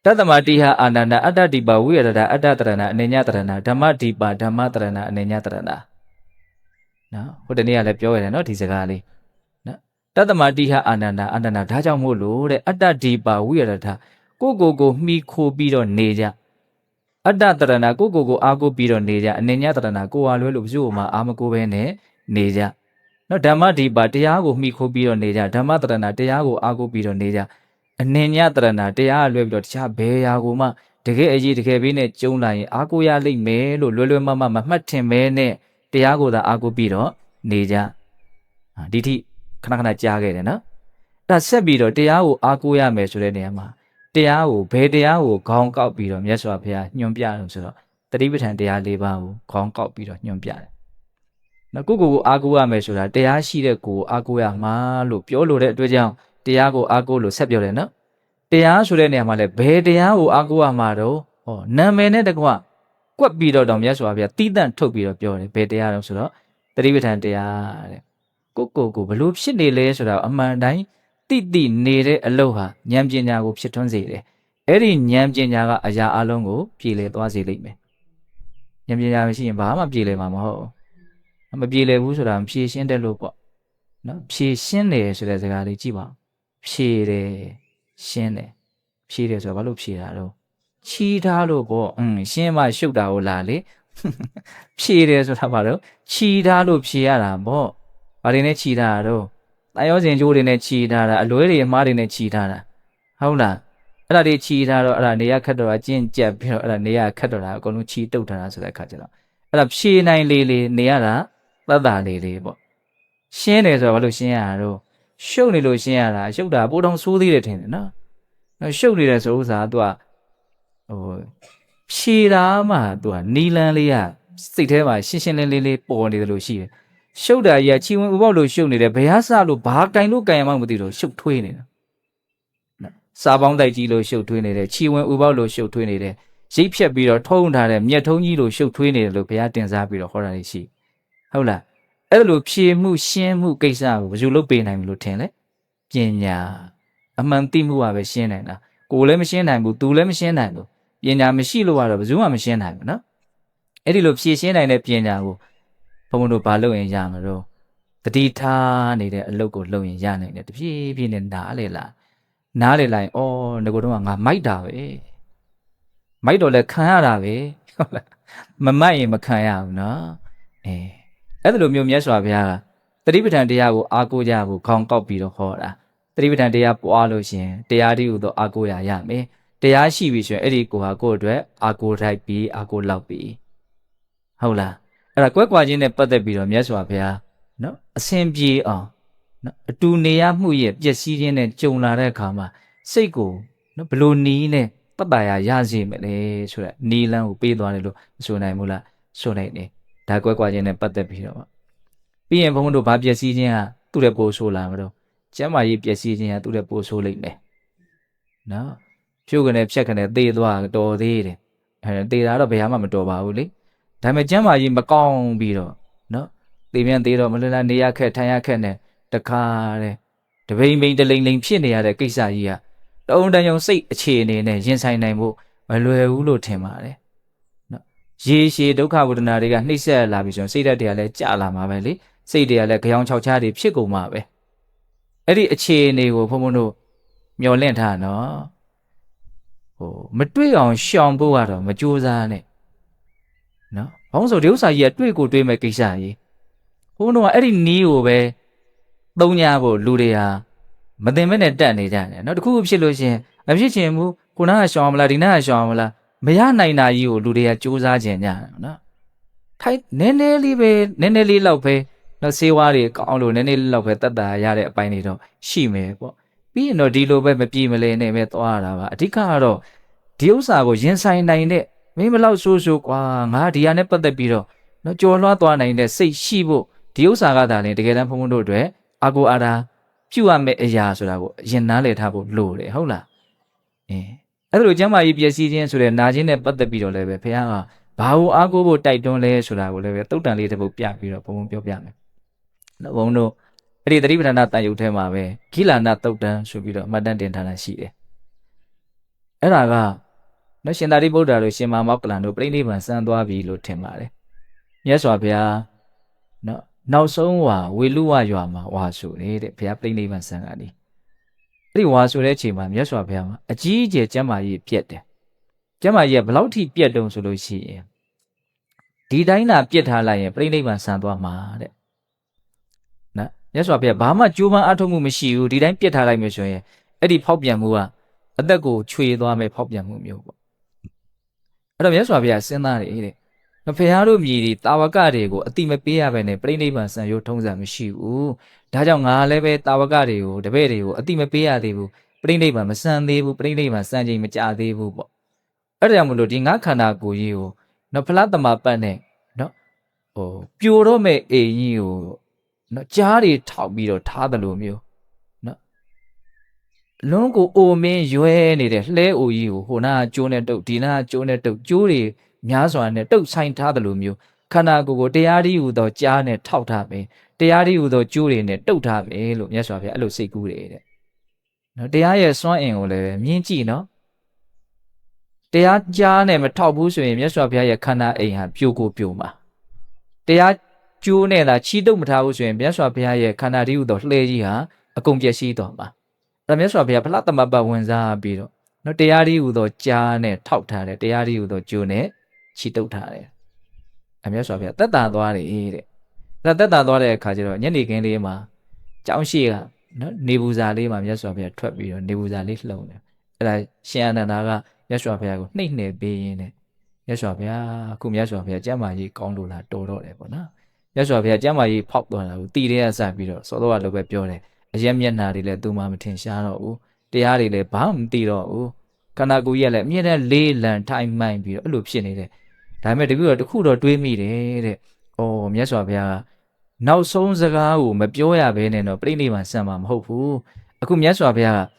တတ္တမတိဟအာနန္ဒအတ္တတိပဝိရဒအတ္တတရဏအနေညတရဏဓမ္မတိပဓမ္မတရဏအနေညတရဏနော်ဟိုတနေ့ကလည်းပြောရတယ်နော်ဒီစကားလေးနော်တတ္တမတိဟအာနန္ဒဒါကြောင့်မို့လို့တဲ့အတ္တတိပဝိရဒကိုမှီခိုပြီးတော့နေကြအတ္တတရဏကိုအားကိုပြီးတော့နေကြအနေညတရဏကိုအားလွဲလို့ဘုရားမှာအာမကိုပဲနဲ့နေကြနော်ဓမ္မဒီပါတရားကိုမှီခိုပြီးတော့နေကြဓမ္မတရဏတရားကိုအားကိုပြီးတော့နေကြအနေညတရဏတရားလွဲပြီးတော့တခြားဘယ်ရာကိုမှတကယ်အရေးတကယ်ဘေးနဲ့ကျုံလာရင်အားကိုရလိမ့်မယ်လို့လွယ်မမှတ်ထင်မဲနဲ့တရားကိုသာအားကိုပြီးတော့နေကြဒီထိခဏကြားခဲ့တယ်နော်ဒါဆက်ပြီးတော့တရားကိုအားကိုရမယ်ဆိုတဲ့နေရာမှာတရားကိုဘယ်တရားကိုခေါင်းကောက်ပြီးတော့မြတ်စွာဘုရားညွှန်ပြတယ်ဆိုတော့တတိပဋ္ဌာန်တရား၄ပါးကိုခေါင်းကောက်ပြီးတော့ညွှန်ပြတယ်နော်ကိုအားကိုရမယ်ဆိုတာတရားရှိတဲ့ကိုအားကိုရမှာလို့ပြောလို့တဲ့အတွက်ကြောင့်တရားကိုအားကိုလို့ဆက်ပြောတယ်နော်တရားဆိုတဲ့နေရာမှာလည်းဘယ်တရားကိုအားကိုရမှာတော့နာမည်နဲ့တကွကွက်ပြီးတော့တောင်မြတ်စွာဘုရားတီးတန့်ထုတ်ပြီးတော့ပြောတယ်ဘယ်တရားတော့ဆိုတော့တတိပဋ္ဌာန်တရားတဲ့ကိုဘလို့ဖြစ်နေလဲဆိုတာအမှန်တိုင်းတိနေတဲ့အလုပ်ဟာဉာဏ်ပညာကိုဖြစ်ထွန်းစေတယ် အဲ့ဒီဉာဏ်ပညာကအရာအလုံးကိုပြေလည်သွားစေလိမ့်မယ်ဉာဏ်ပညာမရှိရင်ဘာမှပြေလည်မှာမဟုတ်မပြေလည်ဘူးဆိုတာဖြေရှင်းတယ်လို့ပေါ့နော်ဖြေရှင်းတယ်ဆိုတဲ့စကားလေးကြည့်ပါဖြေတယ်ရှင်းတယ်ဖြေတယ်ဆိုတော့ဘာလို့ဖြေတာတော့ချီးထားလို့ပေါ့ရှင်းမှရှုပ်တာကိုလာလေဖြေတယ်ဆိုတာဘာလို့ချီးထားလို့ဖြေရတာပေါ့ဘာတွေနဲ့ချီးထားတာတော့တန်ရောစင်ကြိုးတွေနဲ့ချီးထားတာအလွဲတွေအမှားတွေနဲ့ချီးထားတာဟုတ်လားအဲ့ဒါတွေချီးထားတော့အဲ့ဒါနေရခတ်တော့အကျင့်ကြက်ပြီးတော့အဲ့ဒါနေရခတ်တော့တာအကုန်လုံးချီးတုတ်ထားတာဆိုတဲ့အခါကျတော့အဲ့ဒါဖြေနိုင်လေလေနေရတာသတ်တာလေလေပေါ့ရှင်းတယ်ဆိုတော့ဘာလို့ရှင်းရတာတော့ရှုပ်နေလို့ရှင်းရတာရှုပ်တာပိုးတောင်ဆိုးသေးတယ်ထင်တယ်နော်ရှုပ်နေတဲ့ဆိုဥစ္စာကသူကဟိုဖြေတာမှသူကနီလန်းလေးကစိတ်ထဲမှာရှင်းရှင်းလင်းလင်းလေးပေါ်နေတယ်လို့ရှိတယ်ရှုပ်တာကြီးကချီဝင်ဥပေါက်လို့ရှုပ်နေတယ်ဘယ်ဟာစလို့ဘာကင်လို့ကင်ရမှမသိတော့ရှုပ်ထွေးနေတာစာပေါင်းတိုက်ကြီးလို့ရှုပ်ထွေးနေတယ်ချီဝင်ဥပေါက်လို့ရှုပ်ထွေးနေတယ်ရိတ်ဖြက်ပြီးတော့ထုံးထားတဲ့မြက်ထုံးကြီးလို့ရှုပ်ထွေးနေတယ်လို့ဘုရားတင်စားပြီးတော့ဟောတာရှိဟုတ်လားအဲ့လိုဖြေမှုရှင်းမှုကိစ္စကိုဘယ်လိုလုပ်ပေးနိုင်မလို့ထင်လဲပညာအမှန်သိမှုကပဲရှင်းနိုင်တာကိုယ်လည်းမရှင်းနိုင်ဘူးသူလည်းမရှင်းနိုင်ဘူးပညာမရှိလို့ကတော့ဘယ်သူမှမရှင်းနိုင်ဘူးနော်အဲ့ဒီလိုဖြေရှင်းနိုင်တဲ့ပညာကိုဘုံဘုံတို့ဘာလုပ်ရင်ရမှာတော့တတိထားနေတဲ့အလုပ်ကိုလုပ်ရင်ရနိုင်တယ်တဖြည်းဖြည်းနဲ့နားလေလာနားလေလိုက်ဩငါကတော့ငါမိုက်တာပဲမိုက်တော့လဲခံရတာပဲဟုတ်လားမမိုက်ရင်မခံရဘူးနော်အဲ့ဒါလိုမျိုးမြတ်စွာဘုရားကတတိပဋ္ဌာန်တရားကိုအားကိုးကြဖို့ခေါင်းကောက်ပြီးတော့ဟောတာတတိပဋ္ဌာန်တရားပွားလို့ရှင်တရားတည်းဟူသောအားကိုးရမယ်တရားရှိပြီဆိုရင်အဲ့ဒီကိုဟာကိုယ့်အတွက်အားကိုးထိုက်ပြီးအားကိုးလောက်ပြီးဟုတ်လားအဲ့ဒါကွက်ကွာချင်းနဲ့ပတ်သက်ပြီးတော့မြတ်စွာဘုရားနော်အစဉ်ပြေအောင်နော်အတူနေရမှုရဲ့ပျက်စီးခြင်းနဲ့ကြုံလာတဲ့အခါမှာစိတ်ကိုနော်ဘလို့နီးနဲ့ပတ်ပါရစေမလဲဆိုတဲ့နီးလန်းကိုပေးသွားတယ်လို့ဆိုနိုင်မို့လားဆိုနိုင်တယ်ဒါကွက်ကွာချင်းနဲ့ပတ်သက်ပြီးတော့ပြီးရင်ဘုန်းဘုန်းတို့ဘာပျက်စီးခြင်းကသူ့ရဲ့ပိုးဆိုးလာမလို့ကျမ်းမာရေးပျက်စီးခြင်းကသူ့ရဲ့ပိုးဆိုးလိမ့်မယ်နော်ဖြုတ်ကနေဖြတ်ကနေသေသွားတော်သေးတယ်သေတာတော့ဘယ်မှမတော်ပါဘူးလေဒါပေမဲ့ကျမ်းမာရေးမကောင်းပြီးတော့နော်သေပြန်သေးတော့မလွန်လားနေရခက်ထိုင်ရခက်နဲ့တခါတဲ့တပိန်ပိန်တလိန်လိန်ဖြစ်နေရတဲ့ကိစ္စကြီးကတုံးတန်ယုံစိတ်အခြေအနေနဲ့ရင်ဆိုင်နိုင်ဖို့မလွယ်ဘူးလို့ထင်ပါတယ်နော်ရေရှည်ဒုက္ခဝေဒနာတွေကနှိမ့်ဆက်လာပြီဆိုရင်စိတ်ဓာတ်တွေကလည်းကျလာမှာပဲလေစိတ်တွေကလည်းကြောင်ချောက်ချားတွေဖြစ်ကုန်မှာပဲအဲ့ဒီအခြေအနေကိုဘုံဘုံတို့မျောလင့်ထားနော်မတွေ့အောင်ရှောင်ဖို့ကတော့မကြိုးစားနဲ့နော်ဘာလို့ဆိုဒီဥစ္စာကြီးကတွေ့ကိုတွေ့မဲ့ကိစ္စကြီးဘုံတို့ကအဲ့ဒီနီးကိုပဲသုံးညာဖို့လူတွေဟာမသိမဲ့နဲ့တက်နေကြတယ်နော်တခုဖြစ်လို့ရှင်မဖြစ်ချင်ဘူးခုနကရှောင်မလားဒီနားကရှောင်မလားမရနိုင်တာကြီးကိုလူတွေကကြိုးစားကြင်ကြတယ်နော်ထိုင်နည်းနည်းလေးပဲနည်းနည်းလေးလောက်ပဲနော်ဆေးဝါးတွေကောင်းလို့နည်းနည်းလေးလောက်ပဲတတ်တာရတဲ့အပိုင်းတွေတော့ရှိမယ်ပေါ့ပြီးရင်တော့ဒီလိုပဲမပြေမလဲနဲ့ပဲသွားရတာပါအဓိကကတော့ဒီဥစ္စာကိုရင်ဆိုင်နိုင်တဲ့မင်းဘလောက်ဆိုးဆိုးကွာငါဒီဟာနဲ့ပတ်သက်ပြီးတော့နော်ကြော်လွှားသွားနိုင်တဲ့စိတ်ရှိဖို့ဒီဥစ္စာကသာလေတကယ်တမ်းဘုံဘုံတို့အတွက်အာကိုအာရာပြုတ်ရမယ့်အရာဆိုတာကိုအရင်နားလည်ထားဖို့လိုတယ်ဟုတ်လားအဲ့ဒါလိုကျမ်းမာရေးပျက်စီးခြင်းဆိုတဲ့နာခြင်းနဲ့ပတ်သက်ပြီးတော့လည်းပဲဘုရားကဘာကိုအားကိုးဖို့တိုက်တွန်းလဲဆိုတာကိုလည်းပဲတုတ်တန်လေးတစ်ပုဒ်ပြပြီးတော့ဘုံဘုံပြောပြမယ်နော်ဘုံတို့အဲ့ဒီသတိပဋ္ဌာန်တန်ရုပ်ထဲမှာပဲဂိလာနတုတ်တန်ဆိုပြီးတော့အမှတ်တမ်းတင်ထားတာရှိတယ်အဲ့ဒါကနော်ရှင်သာရိပုတ္တရာတို့ရှင်မမောက္ကလန်တို့ပြိဋိဘံစံသွားပြီလို့ထင်ပါတယ်မြတ်စွာဘုရားနော်နောက်ဆုံးဝေလူဝရွာမှာဝါဆိုနေတဲ့ဘုရားပြိဋိဘံစံကနေအဲ့ဒီဝါဆိုတဲ့အချိန်မှာမြတ်စွာဘုရားမှာအကြီးအကျယ်ကျမ်းမာရေးပြက်တယ်ကျမ်းမာရေးကဘယ်လောက်ထိပြက်တုံဆိုလို့ရှိရင်ဒီတိုင်းသာပြက်ထားလိုက်ရင်ပြိဋိဘံစံသွားမှာတဲ့နော်မြတ်စွာဘုရားဘာမှကြိုးပမ်းအထောက်မှုမရှိဘူးဒီတိုင်းပြက်ထားလိုက်မှဆိုရင်အဲ့ဒီဖောက်ပြန်မှုကအသက်ကိုချွေသွားမယ်ဖောက်ပြန်မှုမျိုးပေါ့အဲ့တော့မြတ်စွာဘုရားစဉ်းစားတယ်တဲ့ဖះတို့မြည်ဒီတာဝကတွေကိုအတိမပေးရပဲနဲ့ပြိဋိဘံစံရိုးထုံးစံမရှိဘူးဒါကြောင့်ငါလည်းပဲတာဝကတွေကိုတပည့်တွေကိုအတိမပေးရသေးဘူးပြိဋိဘံမစံသေးဘူးပြိဋိဘံစံချိန်မကြသေးဘူးပေါ့အဲ့ဒါကြောင့်မလို့ဒီငါခန္ဓာကိုယ်ကြီးကိုနော်ဖလားတမပတ်နဲ့နော်ပြိုတော့မဲ့အိမ်ကြီးကိုနော်ကြားတွေထောက်ပြီးတော့ထားတယ်လို့မျိုးနော်လွန်းကိုအိုမင်းရွဲနေတဲ့လှဲအိုကြီးကိုဟိုနာကျိုးနဲ့တုတ်ဒီနာကျိုးနဲ့တုတ်ကျိုးတွေများစွာနဲ့တုတ်ဆိုင်ထားတယ်လို့မျိုးခန္ဓာကိုယ်ကိုတရားတည်းဟူသောကြားနဲ့ထောက်ထားမယ်တရားတည်းဟူသောကျိုးတွေနဲ့တုတ်ထားမယ်လို့မြတ်စွာဘုရားအဲ့လိုစိတ်ကူးတယ်တဲ့နော်တရားရဲ့စွမ်းအင်ကိုလည်းမြင်ကြည့်နော် တရားကြားနဲ့မထောက်ဘူးဆိုရင်မြတ်စွာဘုရားရဲ့ခန္ဓာအိမ်ဟာပြိုကိုပြိုမှာတရားကျိုးနဲ့သာချီတုပ်မထားဘူးဆိုရင်မြတ်စွာဘုရားရဲ့ခန္ဓာတည်းဟူသောလှဲကြီးဟာအကုန်ပြည့်စည်သွားမှာအဲ့ဒါမြတ်စွာဘုရားဖလားတမပတ်ဝင်စားပြီးတော့နော်တရားတည်းဟူသောကြားနဲ့ထောက်ထားတယ်တရားတည်းဟူသောကျိုးနဲ့ချီတုပ်ထားတယ်အမြတ်စွာဘုရားသက်သာသွားတယ်တဲ့ဒါသက်သာသွားတဲ့အခါကျတော့ညနေခင်းလေးမှာကျောင်းရှိကနော်နေပူဇာလေးမှာမြတ်စွာဘုရားထွက်ပြီးတော့နေပူဇာလေးလှုံတယ်အဲ့ဒါရှင်အနန္ဒာကမြတ်စွာဘုရားကိုနှိမ့်နှဲပေးရင်းနဲ့မြတ်စွာဘုရားအခုမြတ်စွာဘုရားကျမ်းမာရေးကောင်းလို့လားတော်တော့တယ်ပေါ့နော်မြတ်စွာဘုရားကျမ်းမာရေးဖောက်သွားတာကိုတည်တဲ့ကစပြီးတော့စောတော့လည်းပဲပြောတယ်အရက်မျက်နှာတွေလည်းသူမှမထင်ရှားတော့ဘူးတရားတွေလည်းဘာမှမသိတော့ဘူးခန္ဓာကိုယ်ကြီးကလည်းအမြဲတမ်းလေးလံထိုင်မှန်ပြီးတော့အဲ့လိုဖြစ်နေတယ်ဒါပေမဲ့တကူတော့တခုတော့တွေးမိတယ်တဲ့။အော်မြတ်စွာဘုရားနောက်ဆုံးစကားကိုမပြောရဘဲနဲ့တော့ပြိဋိဘံဆံမှာမဟုတ်ဘူး။အခုမြတ်စွာဘုရားက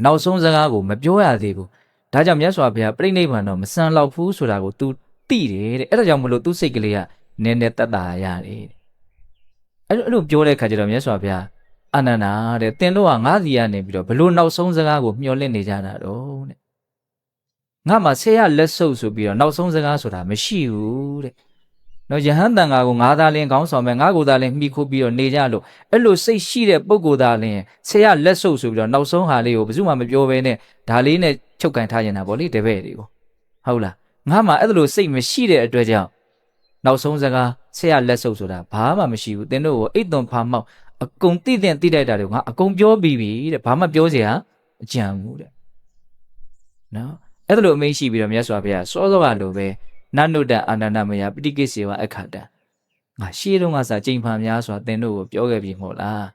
နောက်ဆုံးစကားကိုမပြောရသေးဘူး။ဒါကြောင့်မြတ်စွာဘုရားပြိဋိဘံတော့မဆံတော့ဘူးဆိုတာကို तू သိတယ်တဲ့။အဲ့ဒါကြောင့်မလို့ तू စိတ်ကလေးကနည်းနည်းတက်တာရတယ်တဲ့။အဲ့လိုပြောတဲ့ခါကျတော့မြတ်စွာဘုရားအာနန္ဒာတဲ့သင်တို့ကငါးစီကနေပြီးတော့ဘလို့နောက်ဆုံးစကားကိုမျှော်လင့်နေကြတာတော့တဲ့ငါမှဆေးရလက်ဆုပ်ဆိုပြီးတော့နောက်ဆုံးစကားဆိုတာမရှိဘူးတဲ့နော်ယဟန်တန်ဃာကိုငါးသားလင်းခေါင်းဆောင်မဲ့ငါးကိုယ်သားလင်းမှီခိုးပြီးတော့နေကြလို့အဲ့လိုစိတ်ရှိတဲ့ပုဂ္ဂိုလ်သားလင်းဆေးရလက်ဆုပ်ဆိုပြီးတော့နောက်ဆုံးဟာလေးကိုဘယ်သူမှမပြောဘဲနဲ့ဒါလေးနဲ့ချုပ်ကန်ထားနေတာပေါ့လေတပည့်တွေကိုဟုတ်လားငါမှအဲ့လိုစိတ်မရှိတဲ့အတွက်ကြောင့်နောက်ဆုံးစကားဆေးရလက်ဆုပ်ဆိုတာဘာမှမရှိဘူးသင်တို့ကိုအိတ်သွန်ဖာမောက်အကုန်သိတဲ့သိတတ်တာတွေကိုငါအကုန်ပြောပြီးပြီတဲ့ဘာမှပြောစရာအကြံဘူးတဲ့နော်အဲ့ဒါလိုအမိန့်ရှိပြီးတော့မြတ်စွာဘုရားစောစောကလိုပဲနန္နုတ္တအာနန္ဒမယပฏิကိစေဝအခါတံငါရှေးတုန်းကစာကြိမ်ဖန်များစွာသင်တို့ကိုပြောခဲ့ပြီမဟုတ်လား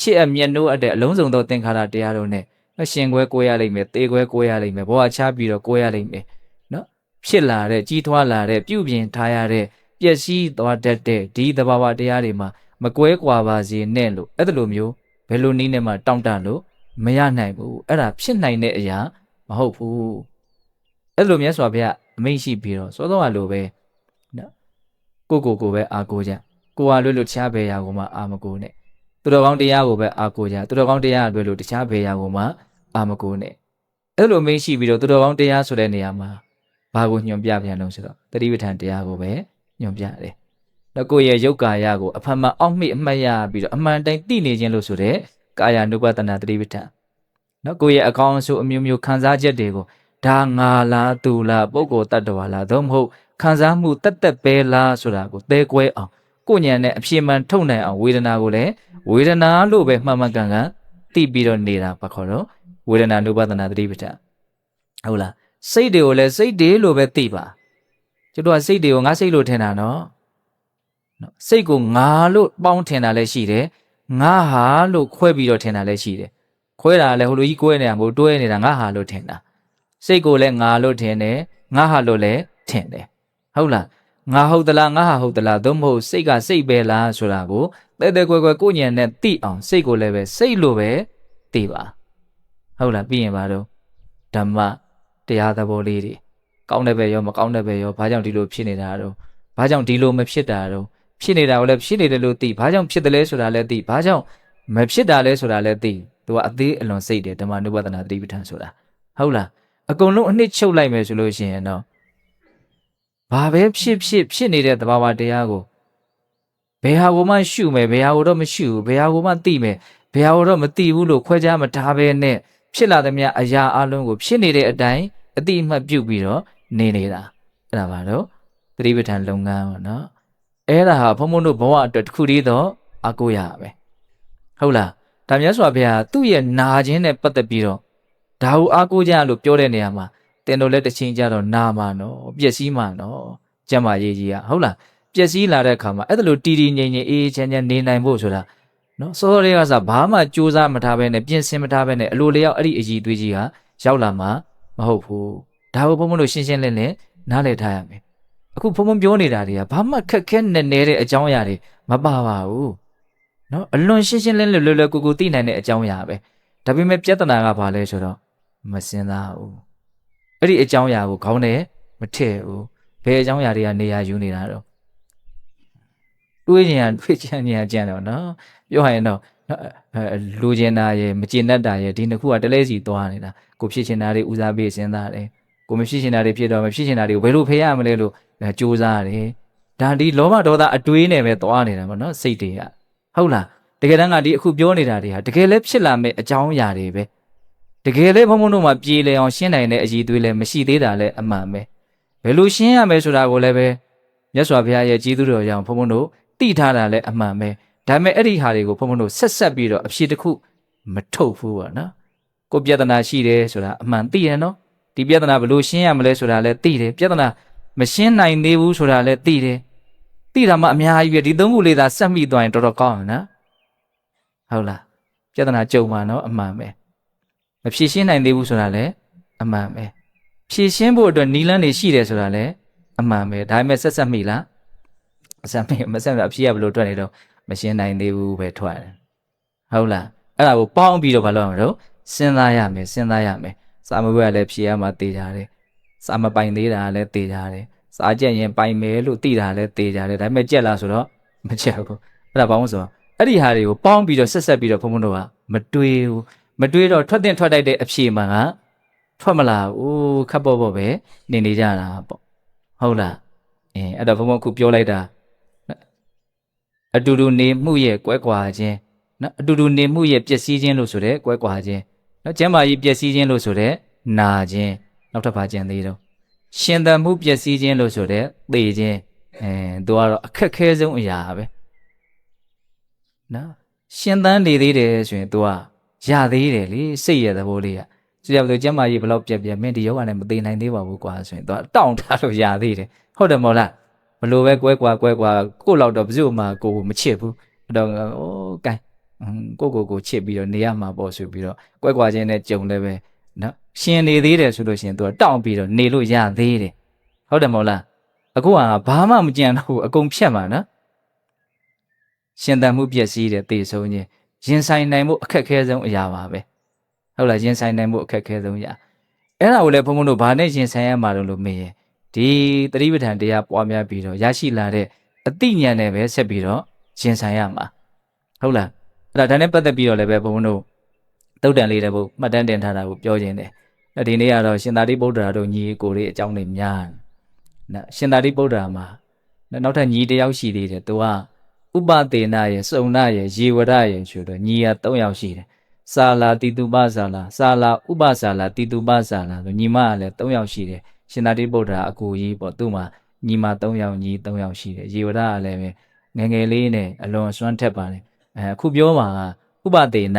ချစ်အမျက်နှိုးအပ်တဲ့အလုံးစုံသောသင်္ခါရတရားတို့နဲ့ရှင်ခွဲကိုရလိမ့်မယ်သေခွဲကိုရလိမ့်မယ်ဘဝချပြီးတော့ကိုရလိမ့်မယ်နော်ဖြစ်လာတဲ့ကြီးထွားလာတဲ့ပြုပြင်ထားရတဲ့ပျက်စီးသွားတတ်တဲ့ဒီသဘာဝတရားတွေမှာမကွဲကွာပါစေနဲ့လို့အဲ့လိုမျိုးဘယ်လိုနည်းနဲ့မှတောင့်တလို့မရနိုင်ဘူးအဲ့ဒါဖြစ်နိုင်တဲ့အရာမဟုတ်ဘူးအဲ့လိုမြတ်စွာဘုရားအမိန့်ရှိပြီးတော့စောစောကလိုပဲနော်ကိုပဲအာကိုကြကိုဟာလွတ်လို့တခြားဘယ်ရာကိုမှအာမကိုနဲ့သူတော်ကောင်းတရားကိုပဲအာကိုကြသူတော်ကောင်းတရားလွတ်လို့တခြားဘယ်ရာကိုမှအာမကိုနဲ့အဲ့လိုအမိန့်ရှိပြီးတော့သူတော်ကောင်းတရားဆိုတဲ့နေရာမှာဘာကိုညွှန်ပြပြန်လို့ဆိုတော့တတိပဋ္ဌာန်တရားကိုပဲညွှန်ပြတယ်တော့ကိုယ့်ရဲ့ယုတ်ကာယကိုအဖန်မှအောက်မေ့အမှတ်ရပြီးတော့အမှန်တိုင်းသိနေခြင်းလို့ဆိုတဲ့ကာယ ानु ပတနာတတိပဋ္ဌာန်နော်ကိုယ့်ရဲ့အကောင်းအဆိုးအမျိုးမျိုးခံစားချက်တွေကိုဒါငါလားသူလားပုဂ္ဂိုလ်တ attva လားသို့မဟုတ်ခံစားမှုတက်ပဲလားဆိုတာကိုသဲကွဲအောင်ကိုဉာဏ်နဲ့အပြည့်မှန်ထုတ်နိုင်အောင်ဝေဒနာကိုလည်းဝေဒနာလို့ပဲမှန်မှန်ကန်ကန်သိပြီးတော့နေတာပါခေါ်တော့ဝေဒနာ ानु ပတနာတတိပဋ္ဌာန်ဟုတ်လားစိတ်တွေကိုလည်းစိတ်တွေလို့ပဲသိပါကျွတ်တော့စိတ်တွေကိုငါစိတ်လို့ထင်တာနော်စိတ်ကိုငါလို့ပေါင်းထင်တာလည်းရှိတယ်ငါဟာလို့ခွဲပြီးတော့ထင်တာလည်းရှိတယ်ခွဲတာလည်းဟိုလိုကြီးကွဲနေတာမဟုတ်တွဲနေတာငါဟာလို့ထင်တာစိတ်ကိုလည်းငါလို့ထင်တယ်ငါဟာလို့လည်းထင်တယ်ဟုတ်လားငါဟုတ်သလားငါဟာဟုတ်သလားသို့မဟုတ်စိတ်ကစိတ်ပဲလားဆိုတာကိုတဲကွယ်ကိုဉာဏ်နဲ့သိအောင်စိတ်ကိုလည်းပဲစိတ်လို့ပဲသိပါဟုတ်လားပြီးရင်ပါတော့ဓမ္မတရားသဘောလေးတွေကောင်းတဲ့ပဲရောမကောင်းတဲ့ပဲရောဘာကြောင့်ဒီလိုဖြစ်နေတာတော့ဘာကြောင့်ဒီလိုမဖြစ်တာတော့ဖြစ်နေတာကိုလည်းဖြစ်နေတယ်လို့သိဘာကြောင့်ဖြစ်တယ်လဲဆိုတာလည်းသိဘာကြောင့်မဖြစ်တာလဲဆိုတာလည်းသိသူကအသေးအလွန်စိတ်တယ်ဓမ္မနုပဒနာသတိပဋ္ဌာန်ဆိုတာဟုတ်လားအကုန်လုံးအနှစ်ချုပ်လိုက်မယ်ဆိုလို့ရှိရင်တော့ဘာပဲဖြစ်နေတဲ့သဘာဝတရားကိုဘယ်ဟာကိုမှရှုမယ်ဘယ်ဟာကိုတော့မရှုဘူးဘယ်ဟာကိုမှသိမယ်ဘယ်ဟာကိုတော့မသိဘူးလို့ခွဲခြားမထားဘဲနဲ့ဖြစ်လာသမျှအရာအလုံးကိုဖြစ်နေတဲ့အတိုင်းအတိအမှတ်ပြုပြီးတော့နေနေတာအဲ့ဒါပါတော့သတိပဋ္ဌာန်လုပ်ငန်းပေါ့နော်အဲ့ဒါဟာဘုံဘုံတို့ဘဝအတွက်တစ်ခုတည်းတော့အကိုရပဲဟုတ်လားဒါမြတ်စွာဘုရားသူ့ရဲ့နာခြင်းနဲ့ပတ်သက်ပြီးတော့ဒါဟုအကိုကြလို့ပြောတဲ့နေရာမှာတင်တို့လည်းတစ်ချိန်ကြတော့နာမှာနော်ပျက်စီးမှာနော်ကျမ်းမာရေးကြီးကဟုတ်လားပျက်စီးလာတဲ့အခါမှာအဲ့ဒါလိုတီတီငြိမ်ငြိမ်အေးချမ်းချမ်းနေနိုင်ဖို့ဆိုတာနော်စောစောလေးကစားဘာမှကြိုးစားမထားဘဲနဲ့ပြင်ဆင်မထားဘဲနဲ့အလိုလျောက်အဲ့ဒီအကြီးသွေးကြီးကရောက်လာမှာမဟုတ်ဘူးဒါဟုဘုံဘုံတို့ရှင်းရှင်းလင်းလင်းနားလည်ထားရမယ်အခုဖုံဖုံပြောနေတာတွေကဘာမှခက်ခဲနဲ့နေတဲ့အကြောင်းအရာတွေမပါပါဘူးเนาะအလွန်ရှင်းရှင်းလင်းလင်းလွယ်လွယ်ကူကူသိနိုင်တဲ့အကြောင်းအရာပဲဒါပေမဲ့ပြဿနာကဘာလဲဆိုတော့မစင်သားဘူးအဲ့ဒီအကြောင်းအရာကိုခေါင်းနဲ့မထည့်ဘူးဘယ်အကြောင်းအရာတွေကနေရာယူနေတာတော့တွေးချင်ကြံတော့เนาะပြောရရင်တော့လူကျင်တာရယ်မကျင်တတ်တာရယ်ဒီနှစ်ခုကတလဲစီသွားနေတာကိုဖြစ်ချင်တာတွေဦးစားပေးစဉ်းစားတယ် ကိုမဖြစ်ချင်တာတွေဖြစ်တော့မဖြစ်ချင်တာတွေကိုဘယ်လိုဖယ်ရမလဲလို့ကြိုးစားရတယ်ဒါဒီလောဘဒေါသအတွေးနဲ့ပဲသွားနေတာပေါ့နော်စိတ်တွေကဟုတ်လားတကယ်တမ်းကဒီအခုပြောနေတာတွေဟာတကယ်လည်းဖြစ်လာမဲ့အကြောင်းအရာတွေပဲတကယ်လည်းဘုံဘုံတို့မှာပြေလည်အောင်ရှင်းနိုင်တဲ့အည်သွေးလည်းမရှိသေးတာလည်းအမှန်ပဲဘယ်လိုရှင်းရမယ်ဆိုတာကိုလည်းပဲမြတ်စွာဘုရားရဲ့ကြီးသူတော်ကြောင့်ဘုံဘုံတို့သိထားတာလည်းအမှန်ပဲဒါပေမဲ့အဲ့ဒီဟာတွေကိုဘုံဘုံတို့ဆက်ပြီးတော့အဖြစ်တစ်ခုမထုတ်ဘူးပေါ့နော်ကိုပြဿနာရှိတယ်ဆိုတာအမှန်သိရနော်ဒီပြဿနာဘယ်လိုရှင်းရမလဲဆိုတာလည်းသိတယ်ပြဿနာမရှင်းနိုင်သေးဘူးဆိုတာလည်းသိတယ်သိတာမှအများကြီးပဲဒီသုံးခုလေးသာစက်မိသွားရင်တော်တော်ကောင်းတယ်နော်ဟုတ်လားပြဿနာကြုံမှာနော်အမှန်ပဲမဖြေရှင်းနိုင်သေးဘူးဆိုတာလည်းအမှန်ပဲဖြေရှင်းဖို့အတွက်နီလန်းတွေရှိတယ်ဆိုတာလည်းအမှန်ပဲဒါပေမဲ့ဆက်မိလားဆက်မိမဆက်အဖြေကဘယ်လိုထွက်နေတော့မရှင်းနိုင်သေးဘူးပဲထွက်တယ်ဟုတ်လားအဲ့ဒါကိုပေါင်းပြီးတော့ဘာလုပ်ရမလို့စဉ်းစားရမယ်စာမဘွဲကလည်းဖြေရမှာတေးကြတယ်စာမပိုင်သေးတာလည်းတေးကြတယ်စာကြက်ရင်ပိုင်မယ်လို့သိတာလည်းတေးကြတယ်ဒါပေမဲ့ကြက်လားဆိုတော့မကြက်ဘူးအဲ့ဒါဘာလို့ဆိုတော့အဲ့ဒီဟာတွေကိုပေါင်းပြီးတော့ဆက်ပြီးတော့ဘုံဘုံတို့ကမတွေးဘူးမတွေးတော့ထွက်တဲ့ထွက်တိုက်တဲ့အဖြေမှန်ကထွက်မလာဘူးခပ်ပေါ့ပေါ့ပဲနေကြတာပေါ့ဟုတ်လားအဲ့တော့ဘုံဘုံခုပြောလိုက်တာအတူတူနေမှုရဲ့ကွဲကွာခြင်းနော်အတူတူနေမှုရဲ့ပျက်စီးခြင်းလို့ဆိုတဲ့ကွဲကွာခြင်းနော်ကျမ်းမာရေးပျက်စီးခြင်းလို့ဆိုတဲ့နာခြင်းနောက်တစ်ပါးကျန်သေးတော့ရှင်သန်မှုပျက်စီးခြင်းလို့ဆိုတဲ့သေခြင်းသူကတော့အခက်ခဲဆုံးအရာပဲနော်ရှင်သန်နေသေးတယ်ဆိုရင် तू ကရသေးတယ်လေစိတ်ရသဘောလေးကဆိုကြလို့ကျမ်းမာရေးဘလောက်ပြက်မင်းဒီယောဂနဲ့မသေးနိုင်သေးပါဘူးကွာဆိုရင် तू ကတောင့်ထားလို့ရသေးတယ်ဟုတ်တယ်မဟုတ်လားဘလို့ပဲကွဲကွာကို့လောက်တော့ဘယ်သူမှကိုမချစ်ဘူးအဲ့တော့အိုးကိုင်းကိုချစ်ပြီးတော့နေရမှာပေါ့ဆိုပြီးတော့ကွဲကွာခြင်းနဲ့ကြုံလည်းပဲနော်ရှင်နေသေးတယ်ဆိုလို့ရှိရင် तू ကတောင့်ပြီးတော့နေလို့ရသေးတယ်ဟုတ်တယ်မဟုတ်လားအခုကဘာမှမကြံတော့အကုန်ဖြတ်မှာနော်ရှင်သန်မှုပျက်စီးတယ်တေဆုံးခြင်းရင်ဆိုင်နိုင်မှုအခက်ခဲဆုံးအရာပါပဲဟုတ်လားရင်ဆိုင်နိုင်မှုအခက်ခဲဆုံးအရာအဲ့ဒါကိုလည်းဘုံဘုံတို့ဘာနဲ့ရင်ဆိုင်ရမှာလို့မေးရင်ဒီသတိပဋ္ဌာန်တရားပွားများပြီးတော့ရရှိလာတဲ့အသိဉာဏ်နဲ့ပဲဆက်ပြီးတော့ရင်ဆိုင်ရမှာဟုတ်လားအဲ့ဒါနဲ့ပတ်သက်ပြီးတော့လည်းပဲဘုံဘုံတို့သုတ်တန်လေးတဲ့ဘုမှတ်တမ်းတင်ထားတာကိုပြောခြင်းတယ်ဒီနေ့ကတော့ရှင်သာရိပုတ္တရာတို့ညီကိုလေးအကြောင်းတွေများနော်ရှင်သာရိပုတ္တရာမှာနောက်ထပ်ညီတစ်ယောက်ရှိသေးတယ်သူကဥပသေနရဲ့စုံနာရဲ့ရေဝရရဲ့ဆိုတော့ညီရ3ယောက်ရှိတယ်စာလာတိတုပစာလာစာလာဥပစာလာတိတုပစာလာဆိုညီမကလည်း3ယောက်ရှိတယ်ရှင်သာရိပုတ္တရာအကိုကြီးပေါ့သူ့မှာညီမ3ယောက်ညီ3ယောက်ရှိတယ်ရေဝရကလည်းပဲငယ်ငယ်လေးနဲ့အလွန်စွမ်းထက်ပါတယ်အခုပြောမှာကဥပသေန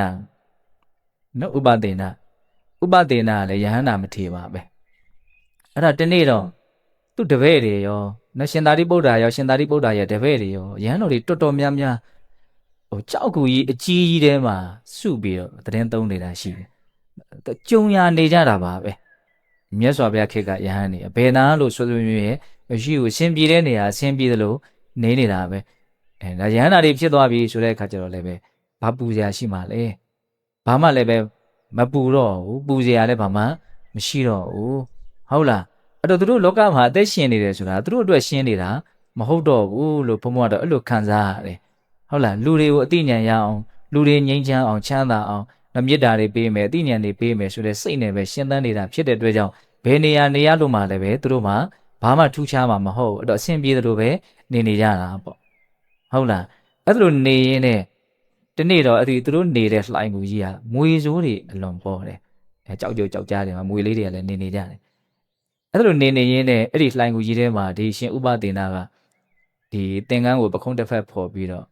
နော်ဥပသေနကလည်းယဟန္တာမထေပါပဲအဲ့ဒါတနေ့တော့သူ့တပည့်တွေရောနရှင်သာရိပုတ္တရာရောရှင်သာရိပုတ္တရာရဲ့တပည့်တွေရောယဟန်တော်တွေတော်တော်များများဟိုကြောက်ကူကြီးအကြီးကြီးထဲမှာစုပြီးတော့သတင်းသုံးနေတာရှိတယ်ကြုံရနေကြတာပါပဲမြတ်စွာဘုရားခေတ်ကယဟန်နေဘယ်နာလို့ဆိုဆိုမျိုးရဲ့ရှိကိုအရှင်ပြေတဲ့နေရာအရှင်ပြေသလိုနေနေတာပဲဒါယဟန်တာတွေဖြစ်သွားပြီဆိုတဲ့အခါကျတော့လည်းပဲဘာပူစရာရှိမှလဲဘာမှလည်းပဲမပူတော့ဘူးပူစရာလည်းဘာမှမရှိတော့ဘူးဟုတ်လားအဲ့တော့သူတို့လောကမှာအသက်ရှင်နေတယ်ဆိုတာသူတို့အတွက်ရှင်းနေတာမဟုတ်တော့ဘူးလို့ဘုံဘုံကတော့အဲ့လိုခံစားရတယ်ဟုတ်လားလူတွေကိုအသိဉာဏ်ရအောင်လူတွေငြိမ်းချမ်းအောင်ချမ်းသာအောင်မေတ္တာတွေပေးမယ်အသိဉာဏ်တွေပေးမယ်ဆိုတဲ့စိတ်နဲ့ပဲရှင်းသန်းနေတာဖြစ်တဲ့အတွက်ကြောင့်ဘယ်နေရာနေရလို့မှလည်းပဲသူတို့မှဘာမှထူးခြားမှာမဟုတ်အဲ့တော့အဆင်ပြေသလိုပဲနေကြတာပေါ့ဟုတ်လားအဲ့လိုနေရင်းနဲ့ဒီနေ့တော့အဲ့ဒီသူတို့နေတဲ့လှိုင်းကူကြီးကမွေစိုးတွေအလွန်ပေါ်တယ်ကြောက်ကြားတယ်မှာမွေလေးတွေကလည်းနေကြတယ်အဲ့လိုနေရင်းနဲ့အဲ့ဒီလှိုင်းကူကြီးထဲမှာဒီရှင်ဥပသေနကဒီသင်္ကန်းကိုပခုံးတစ်ဖက်ဖော်ပြီးတော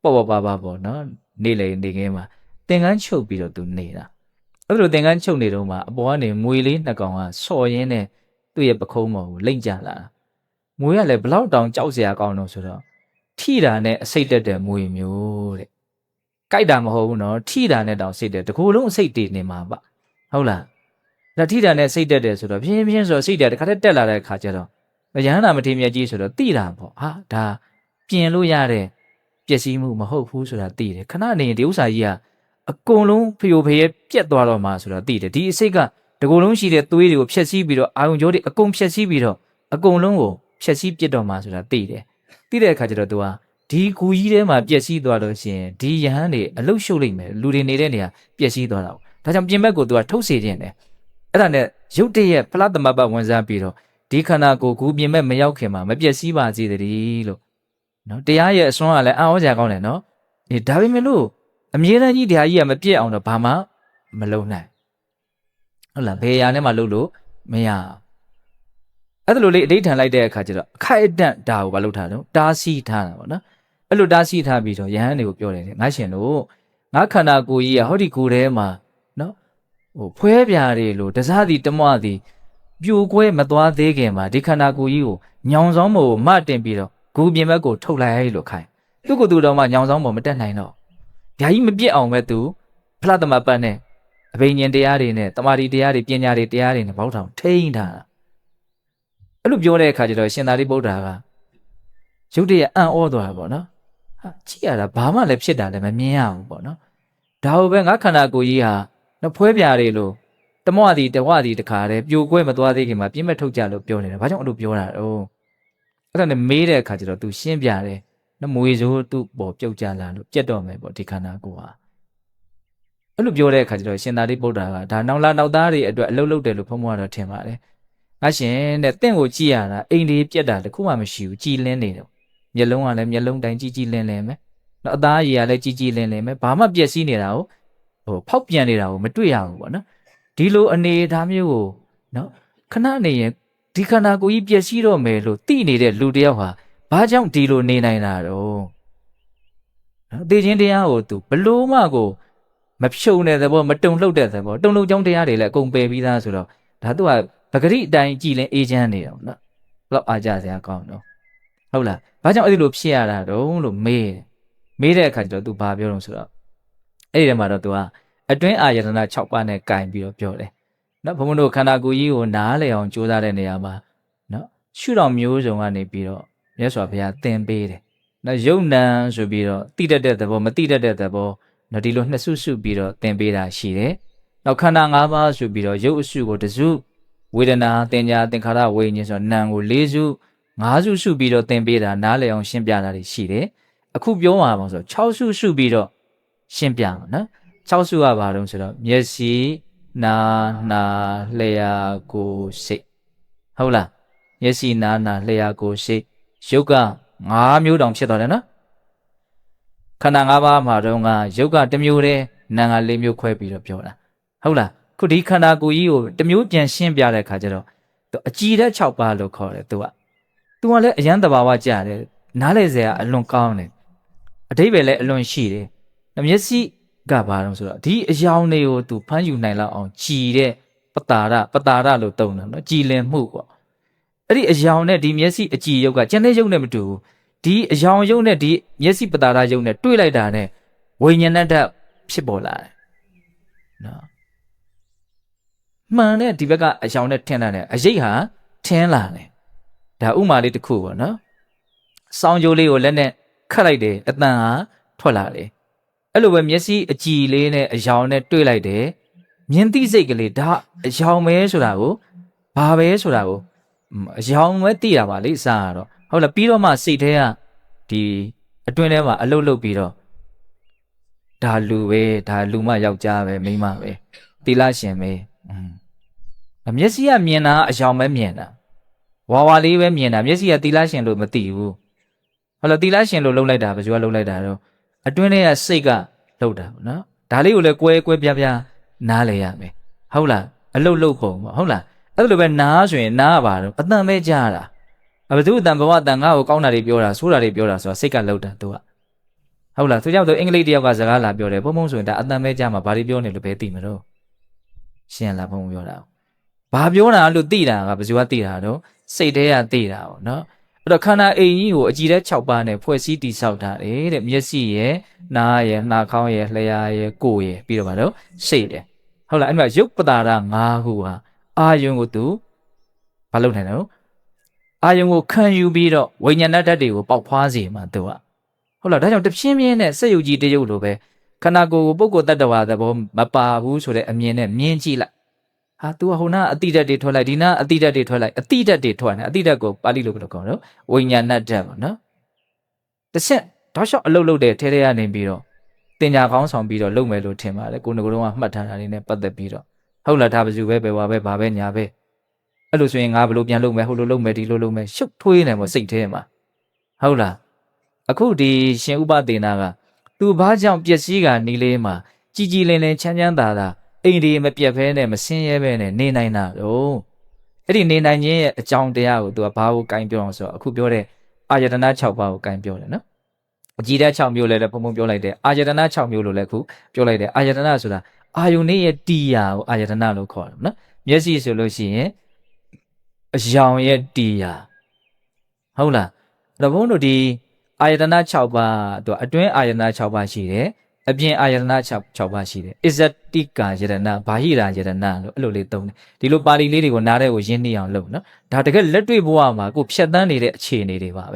့ပေါ့ပါပေါ့နော်နေလေနေခင်းမှာသင်္ကန်းချုပ်ပြီးတော့သူနေတာအဲ့လိုသင်္ကန်းချုပ်နေတော့မှအပေါ်ကနေမွေလေးနှစ်ကောင်ကဆော်ရင်းနဲ့သူ့ရဲ့ပခုံးပေါ်ကိုလိမ့်ကြလာမွေကလည်းဘလောက်တောင်ကြောက်စရာကောင်းတော့ဆိုတော့ထိတာနဲ့အစိတ်တက်တဲ့မွေမျိုးတဲ့ကြိုက်တာမဟုတ်ဘူးနော်ထိတာနဲ့တောင်စိတ်တက်တကူလုံးအစိတ်တည်နေမှာပါဟုတ်လားဒါထိတာနဲ့စိတ်တက်တယ်ဆိုတော့ပြင်းဆိုတော့စိတ်တက်တခါတည်းတက်လာတဲ့ခါကျတော့ရဟန္တာမထေရမြတ်ကြီးဆိုတော့တိတာပေါ့ဟာဒါပြင်လို့ရတဲ့ပျက်စီးမှုမဟုတ်ဘူးဆိုတာသိတယ်ခဏနေရင်ဒီဥစ္စာကြီးကအကုန်လုံးဖျို့ဖျဲပြက်သွားတော့မှဆိုတော့သိတယ်ဒီအစိတ်ကတကူလုံးရှိတဲ့သွေးတွေကိုဖျက်ဆီးပြီးတော့အာယုံကြောတွေအကုန်ဖျက်ဆီးပြီးတော့အကုန်လုံးကိုဖျက်ဆီးပြစ်တော့မှဆိုတာသိတယ်သိတဲ့အခါကျတော့ तू ဟာဒီကူကြီးထဲမှာပျက်စီးသွားလို့ရှိရင်ဒီယဟန်တွေအလုတ်ရှုပ်လိုက်မယ်လူတွေနေတဲ့နေရာပျက်စီးသွားတာဒါကြောင့်ပြင်ဘက်ကို तू ကထုတ်စေခြင်းတယ် အဲ့ဒါနဲ့ရုပ်တရက်ဖလားသမပတ်ဝင်စားပြီးတော့ဒီခန္ဓာကိုယ်ကူပြင်မဲ့မရောက်ခင်မှာမပြည့်စည်ပါစေတည်းလို့နော်တရားရဲ့အစွမ်းကလည်းအံ့ဩစရာကောင်းတယ်နော်ဒါပေမဲ့လို့အမြဲတမ်းကြီးတရားကြီးကမပြည့်အောင်တော့ဘာမှမလုပ်နိုင်ဟုတ်လားဘယ်ရာနဲ့မှလုပ်လို့မရအဲ့ဒါလိုလေးအဋိဌာန်လိုက်တဲ့အခါကျတော့အခိုက်အတန့်ဒါကိုမလုပ်ထားတော့တားဆီးထားတာပေါ့နော်အဲ့လိုတားဆီးထားပြီးတော့ယဟန်တွေကိုပြောတယ်ငါရှင်တို့ငါခန္ဓာကိုယ်ကြီးကဟောဒီကိုယ်ထဲမှာနော်ဖွဲပြားတွေလို့တစားစီတမွစီပြိုကွဲမသွားသေးခင်မှာဒီခန္ဓာကိုယ်ကြီးကိုညောင်ဆောင်မို့မတင်ပြီးတော့ဂူပြင်ဘက်ကိုထုတ်လိုက်လို့ခိုင်းသူ့ကိုယ်သူတော်မှညောင်ဆောင်မို့မတက်နိုင်တော့ဗျာကြီးမပြစ်အောင်ပဲသူဖလားသမပတ်နဲ့အဘိညာဉ်တရားတွေနဲ့တမာတိတရားတွေပညာတွေတရားတွေနဲ့ဘောက်ထောင်ထိန်းထားတာအဲ့လိုပြောတဲ့အခါကျတော့ရှင်သာရိပုတ္တရာကရုပ်တရက်အံ့ဩသွားတာပေါ့နော်ဟာကြည့်ရတာဘာမှလည်းဖြစ်တာလည်းမမြင်ရဘူးပေါ့နော်ဒါဟုတ်ပဲငါခန္ဓာကိုယ်ကြီးဟာနော်ဖွဲပြားတွေလို့တမွသည်တဝသည်တခါတည်းပြိုကွဲမသွားသေးခင်မှာပြင်းမဲ့ထုတ်ကြလို့ပြောနေတာဘာကြောင့်အဲ့လိုပြောတာတော့အဲ့ဒါနဲ့မေးတဲ့အခါကျတော့ तू ရှင်းပြတယ်နော်မွေစိုးသူ့ပေါ်ပြုတ်ကြလာလို့ပြက်တော့မယ်ပေါ့ဒီခန္ဓာကိုယ်ဟာအဲ့လိုပြောတဲ့အခါကျတော့ရှင်သာရိပုတ္တရာကဒါနောက်လာနောက်သားတွေအတွက်အလုပ်လုပ်တယ်လို့ဘုံဘွားတော့ထင်ပါတယ်ငါရှင်တဲ့တင့်ကိုကြည့်ရတာအိမ်လေးပြက်တာတခုမှမရှိဘူးကြည်လင်းနေတယ်မျက်လုံးကလည်းမျက်လုံးတိုင်းကြည်ကြည်လင်းလင်းပဲနော်အသားရည်ကလည်းကြည်ကြည်လင်းလင်းပဲဘာမှပျက်စီးနေတာကိုဖောက်ပြန်နေတာကိုမတွေ့ရဘူးပေါ့နော်ဒီလိုအနေအထားမျိုးကိုနော်ခဏနေရင်ဒီခန္ဓာကိုယ်ကြီးပျက်စီးတော့မယ်လို့သိနေတဲ့လူတယောက်ဟာဘာကြောင့်ဒီလိုနေနိုင်တာတော့နော်သိချင်းတရားကိုသူဘလို့မှကိုမဖြုံတဲ့သဘောမတုံလှုပ်တဲ့သဘောတုံလှုပ်ကြောင်းတရားတွေလည်းအကုန်ပယ်ပြီးသားဆိုတော့ဒါသူကပဂရိအတိုင်းကြည်လင်အေးချမ်းနေတာပေါ့နော်ဘလောက်အားကြစရာကောင်းတော့ဟုတ်လားဘာကြောင့်အဲ့ဒီလိုဖြစ်ရတာတုံးလို့မေးတဲ့အခါကျတော့ तू ဘာပြောတော့ဆိုတော့အဲ့ဒီထဲမှာတော့ तू ကအတွင်းအာယတနာ6ပါးနဲ့ကင်ပြီးတော့ပြောတယ်နော်ဘုံဘုံတို့ခန္ဓာကိုယ်ကြီးကိုနားလည်အောင်ကြိုးစားတဲ့နေရာမှာနော်ရှုတော်မျိုးစုံကနေပြီးတော့မြတ်စွာဘုရားသင်ပေးတယ်နော်ယုံနံဆိုပြီးတော့တိတတ်တဲ့သဘောမတိတတ်တဲ့သဘောနော်ဒီလိုနှစ်စုစုပြီးတော့သင်ပေးတာရှိတယ်နောက်ခန္ဓာ၅ပါးဆိုပြီးတော့ရုပ်အစုကိုတစ်စုဝေဒနာတင်ညာသင်္ခါရဝိညာဉ်ဆိုတော့နာမ်ကို၄စု၅စုစုပြီးတော့သင်ပေးတာနားလည်အောင်ရှင်းပြတာတွေရှိတယ်အခုပြောမှာပါဆိုတော့6စုစုပြီးတော့ရှင်းပြမှာနော်6စုကဘာလို့ဆိုတော့မျက်စိနာနာလျှာကိုယ်စိတ်ဟုတ်လားမျက်စိနာနာလျှာကိုယ်စိတ်ရုပ်က5မျိုးတောင်ဖြစ်သွားတယ်နော်ခန္ဓာ5ပါးမှာတော့ကရုပ်က1မျိုးတည်းနာက4မျိုးခွဲပြီးတော့ပြောတာဟုတ်လားခုဒီခန္ဓာကိုယ်ကြီးကို1မျိုးပြန်ရှင်းပြတဲ့အခါကျတော့သူအကြည်တဲ့6ပါးလို့ခေါ်တယ်သူကလည်းအယံတဘာဝကြတယ်နားလေစရာအလွန်ကောင်းတယ်အဓိပ္ပာယ်လည်းအလွန်ရှိတယ်မျက်စိကဘာလို့ဆိုတော့ဒီအယောင်တွေကိုသူဖမ်းယူနိုင်လောက်အောင်ကြည်တဲ့ပတာရလို့သုံးတယ်နော်ကြည်လင်မှုပေါ့အဲ့ဒီအယောင်နဲ့ဒီမျက်စိအကြည်ရုပ်ကကျန်တဲ့ရုပ်နဲ့မတူဘူးဒီအယောင်ရုပ်နဲ့ဒီမျက်စိပတာရရုပ်နဲ့တွေ့လိုက်တာနဲ့ဝိညာဏတ္တဖြစ်ပေါ်လာတယ်နော်မှန်တဲ့ဒီဘက်ကအယောင်နဲ့ထင်လာတယ်အရေးဟာထင်းလာတယ်ဒါဥမာလေးတစ်ခုပေါ့နော်စောင်းကြိုးလေးကိုလက်နဲ့ခတ်လိုက်တယ်အတန်ဟာထွက်လာတယ်အဲ့လိုပဲမျက်စိအကြည်လေးနဲ့အယောင်နဲ့တွေ့လိုက်တယ်မြင်သိစိတ်ကလေးဒါအယောင်ပဲဆိုတာကိုဘာပဲဆိုတာကိုအယောင်ပဲသိတာပါလေအစားကတော့ဟုတ်လားပြီးတော့မှစိတ်ထဲကဒီအတွင်းထဲမှာအလုတ်လုတ်ပြီးတော့ဒါလူပဲဒါလူမယောက်ျားပဲမိန်းမပဲသီလရှင်ပဲမျက်စိကမြင်တာအယောင်ပဲမြင်တာဝါလေးပဲမြင်တာမျက်စိကသီလရှင်လို့မသိဘူးဟုတ်လားသီလရှင်လို့လှုပ်လိုက်တာဘယ်သူကလှုပ်လိုက်တာတော့အတွင်းထဲကစိတ်ကလှုပ်တာပေါ့နော်ဒါလေးကိုလည်းကွဲပြားနားလဲရမယ်ဟုတ်လားအလုတ်လုတ်ပုံပေါ့ဟုတ်လားအဲ့လိုပဲနားဆိုရင်နားပါတော့အတန်ပဲကြားတာဘယ်သူအတန်ဘဝအတန်ငါ့ကိုကောင်းတာတွေပြောတာဆိုးတာတွေပြောတာဆိုတော့စိတ်ကလှုပ်တာသူကဟုတ်လားသူကြောင့်သူအင်္ဂလိပ်တယောက်ကစကားလာပြောတယ်ဘုံဆိုရင်ဒါအတန်ပဲကြားမှာဘာတွေပြောနေလို့ပဲသိမှာတော့ရှင်းလားဘုံပြောတာဘာပြောတာလို့သိတာကဘယ်သူကသိတာတော့စိတ်ထဲကသိတာပေါ့နော်အဲ့တော့ခန္ဓာအိမ်ကြီးကိုအကြည်တဲ့6ပါးနဲ့ဖွဲ့စည်းတည်ဆောက်ထားတယ်တဲ့မျက်စိရယ်နားရယ်နှာခေါင်းရယ်လျှာရယ်ကိုယ်ရယ်ပြီးတော့ဗါတော့စိတ်တယ်ဟုတ်လားအဲ့မှာရုပ်ပတာရ5ခုဟာအာယုံကိုသူဘာလုပ်နိုင်တယ်နော်အာယုံကိုခံယူပြီးတော့ဝိညာဏဓာတ်တွေကိုပေါက်ဖွားစေမှာသူကဟုတ်လားဒါကြောင့်တဖြည်းဖြည်းနဲ့စက်ယုတ်ကြီးတရုပ်လိုပဲခန္ဓာကိုယ်ကိုပုဂ္ဂိုလ်တ attva သဘောမပါဘူးဆိုတဲ့အမြင်နဲ့မြင်ကြည့်လိုက်ဟာ तू ဟိုနာအတိဓာတ်တွေထွက်လိုက်ဒီနာအတိဓာတ်တွေထွက်လိုက်အတိဓာတ်တွေထွက်နေအတိဓာတ်ကိုပါဠိလိုဘယ်လိုခေါ်တော့ဝိညာဏဓာတ်ပေါ့နော်တစ်ချက်တောက်လျှောက်အလုပ်လုပ်တဲ့ထဲထဲကနေပြီးတော့တင်ညာကောင်းဆောင်ပြီးတော့လုပ်မယ်လို့ထင်ပါတယ်ကိုယ်ငကိုယ်တော့မှတ်ထားတာလေးနဲ့ပတ်သက်ပြီးတော့ ဟုတ်လားဒါပါစုပဲပဲဘာပဲညာပဲအဲ့လိုဆိုရင်ငါဘလို့ပြန်လုပ်မယ်ဟိုလိုလုပ်မယ်ဒီလိုလုပ်မယ်ရှုပ်ထွေးနေမှာစိတ်ထဲမှာဟုတ်လားအခုဒီရှင်ဥပဒေနာကသူဘာကြောင့်ပျက်စီးကနေလေးမှာကြည်ကြည်လင်လင်ချမ်းသာအိမ်ဒီမပြတ်ဖဲနဲ့မဆင်းရဲပဲနဲ့နေနိုင်တာတော့အဲ့ဒီနေနိုင်ခြင်းရဲ့အကြောင်းတရားကိုသူကဘာကိုကင်ပြောအောင်ဆိုတော့အခုပြောတဲ့အာယတနာ6ပါးကိုကင်ပြောတယ်နော်အကြည်တဲ့6မျိုးလည်းဘုံပြောလိုက်တယ်အာယတနာ6မျိုးလို့လည်းအခုပြောလိုက်တယ်အာယတနာဆိုတာအာယုန်နဲ့ရဲ့တီယာကိုအာယတနာလို့ခေါ်တယ်နော်မျက်စိဆိုလို့ရှိရင်အယောင်ရဲ့တီယာဟုတ်လားအဲ့တော့ဘုန်းတို့ဒီအာယတနာ6ပါးသူအတွင်းအာယတနာ6ပါးရှိတယ်အပြင်အာယတနာ6ပါးရှိတယ်အစ္ဆတိကာယတနာဘာဟိရာယတနာလို့အဲ့လိုလေးသုံးတယ်ဒီလိုပါဠိလေးတွေကိုနားထဲကိုရင်းနှီးအောင်လုပ်နော်ဒါတကယ်လက်တွေ့ဘဝမှာကိုဖြတ်တန်းနေတဲ့အခြေအနေတွေပါပဲ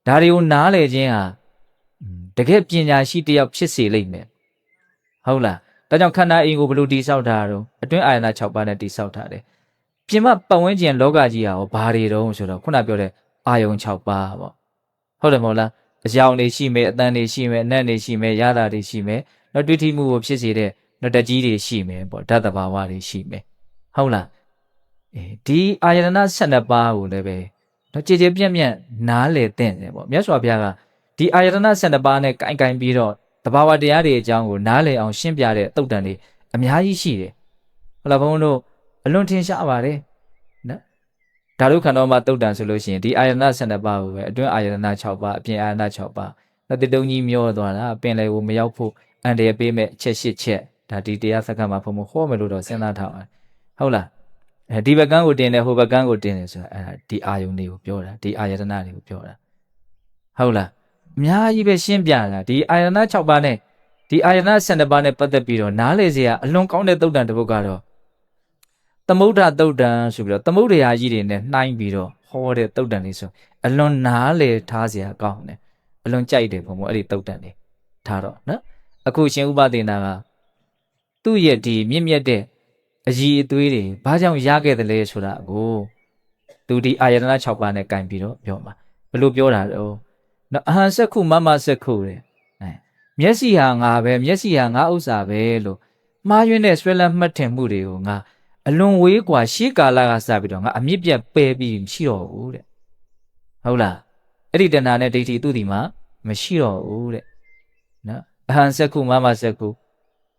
ဒါတွေကိုနားလည်ခြင်းဟာတကယ်ပညာရှိတယောက်ဖြစ်စေလိမ့်မယ်ဟုတ်လားဒါကြောင့်ခန္ဓာအိမ်ကိုဘယ်လိုတိဆောက်ထားတော့အတွင်းအာယတနာ6ပါးနဲ့တိဆောက်ထားတယ်ပြင်မပတ်ဝန်းကျင်လောကကြီးဟာဘာတွေတုံးဆိုတော့ခုနပြောတဲ့အာယုံ6ပါးပေါ့ဟုတ်တယ်မဟုတ်လားအကြောင်းတွေရှိမယ်အတန်တွေရှိမယ်အနတ်တွေရှိမယ်ရတာတွေရှိမယ်တော့တွေ့ထိမှုကိုဖြစ်စေတဲ့တော့တကြီးတွေရှိမယ်ပေါ့ဓာတ်တဘာဝတွေရှိမယ်ဟုတ်လားဒီအာယတနာ12ပါးကိုလည်းပဲတော့ကြည်ကြည်ပြန့်ပြန့်နားလည်သင့်တယ်ပေါ့မြတ်စွာဘုရားကဒီအာယတနာ12ပါးနဲ့ကင်ပြီးတော့တဘာဝတရားတွေအကြောင်းကိုနားလည်အောင်ရှင်းပြတဲ့တုတ်တန်တွေအများကြီးရှိတယ်ဟုတ်လားဘုန်းတို့အလွန်ထင်ရှားပါတယ်နော်ဓာတုခန္ဓာမှာတုတ်တန်ဆိုလို့ရှိရင်ဒီအာယတနာ12ပါးကိုပဲအတွင်းအာယတနာ6ပါးအပြင်အာယတနာ6ပါးတော့တိတုံကြီးမျောသွားတာပင်လေကိုမရောက်ဖို့အန္တရာယ်ပေးမဲ့ချက်8ချက်ဒါဒီတရားစက္ကန့်မှာဘုံဟောမယ်လို့တော့စဉ်းစားထားပါတယ်ဟုတ်လားဒီဘက်ကန်းကိုတင်တယ်ဟိုဘက်ကန်းကိုတင်တယ်ဆိုတာဒီအာယုန်တွေကိုပြောတာဒီအာယတနာတွေကိုပြောတာဟုတ်လားအများကြီးပဲရှင်းပြတာဒီအာယတနာ6ပါးနဲ့ဒီအာယတနာ12ပါးနဲ့ပတ်သက်ပြီးတော့နားလေစရာအလွန်ကောင်းတဲ့တုတ်တန်တစ်ပုဒ်ကတော့သမုဒ္ဒတုတ်တန်ဆိုပြီးတော့သမုဒ္ဒရာကြီးတွေနဲ့နှိုင်းပြီးတော့ဟောတဲ့တုတ်တန်လေးဆိုအလွန်နားလေထားစရာကောင်းတယ်အလွန်ကြိုက်တယ်ဘုံဘုံအဲ့ဒီတုတ်တန်လေးထားတော့နော်အခုရှင်ဥပဒေနာကသူ့ရဲ့ဒီမြင့်မြတ်တဲ့အည်အသွေးတွေဘာကြောင့်ရခဲ့တယ်လဲဆိုတာကိုသူဒီအာယတနာ6ပါးနဲ့ကင်ပြီးတော့ပြောမှာဘယ်လိုပြောတာတော့နော်အဟံစက္ခုမမစက္ခုတဲ့မျက်စိဟာငါပဲမျက်စိဟာငါဥစ္စာပဲလို့မှားယွင်းတဲ့ဆွဲလန်းမှတ်ထင်မှုတွေကိုငါအလွန်ဝေးกว่าရှေးကာလကစပြီးတော့ငါအမြင့်ပြတ်ပယ်ပြီးမရှိတော့ဘူးတဲ့ဟုတ်လားအဲ့ဒီတဏှာနဲ့ဒိဋ္ဌိသူ့ဒီမှာမရှိတော့ဘူးတဲ့နော်အဟံစက္ခုမမစက္ခု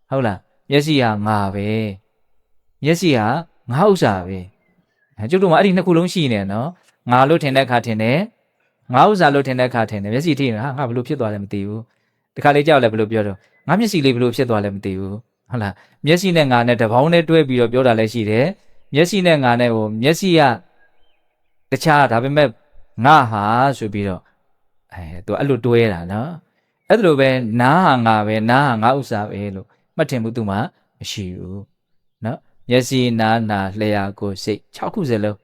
ဟုတ်လားမျက်စိဟာငါပဲမျက်စိဟာငါဥစ္စာပဲကျုပ်တို့မှာအဲ့ဒီနှစ်ခုလုံးရှိနေနော်ငါလို့ထင်တဲ့အခါထင်တယ်ငါဥစ္စာလို့ထင်တဲ့အခါထင်တယ်မျက်စိထိရင်ဟာငါဘလို့ဖြစ်သွားလဲမသိဘူးတခါလေးကြောက်လဲဘလို့ပြောတော့ငါမျက်စိလေးဘလို့ဖြစ်သွားလဲမသိဘူးဟုတ်လားမျက်စိနဲ့ငါနဲ့တပေါင်းနဲ့တွဲပြီးတော့ပြောတာလည်းရှိတယ်မျက်စိနဲ့ငါနဲ့ဟိုမျက်စိကတခြားဒါပေမဲ့ငါဟာဆိုပြီးတော့သူအဲ့လိုတွဲတာနော်အဲ့လိုပဲနားဟာငါပဲနားဟာငါဥစ္စာပဲလို့မှတ်ထင်မှုသူမှမရှိဘူးနော်မျက်စိနားနာလျှာကိုယ်စိတ်6ခုစလုံ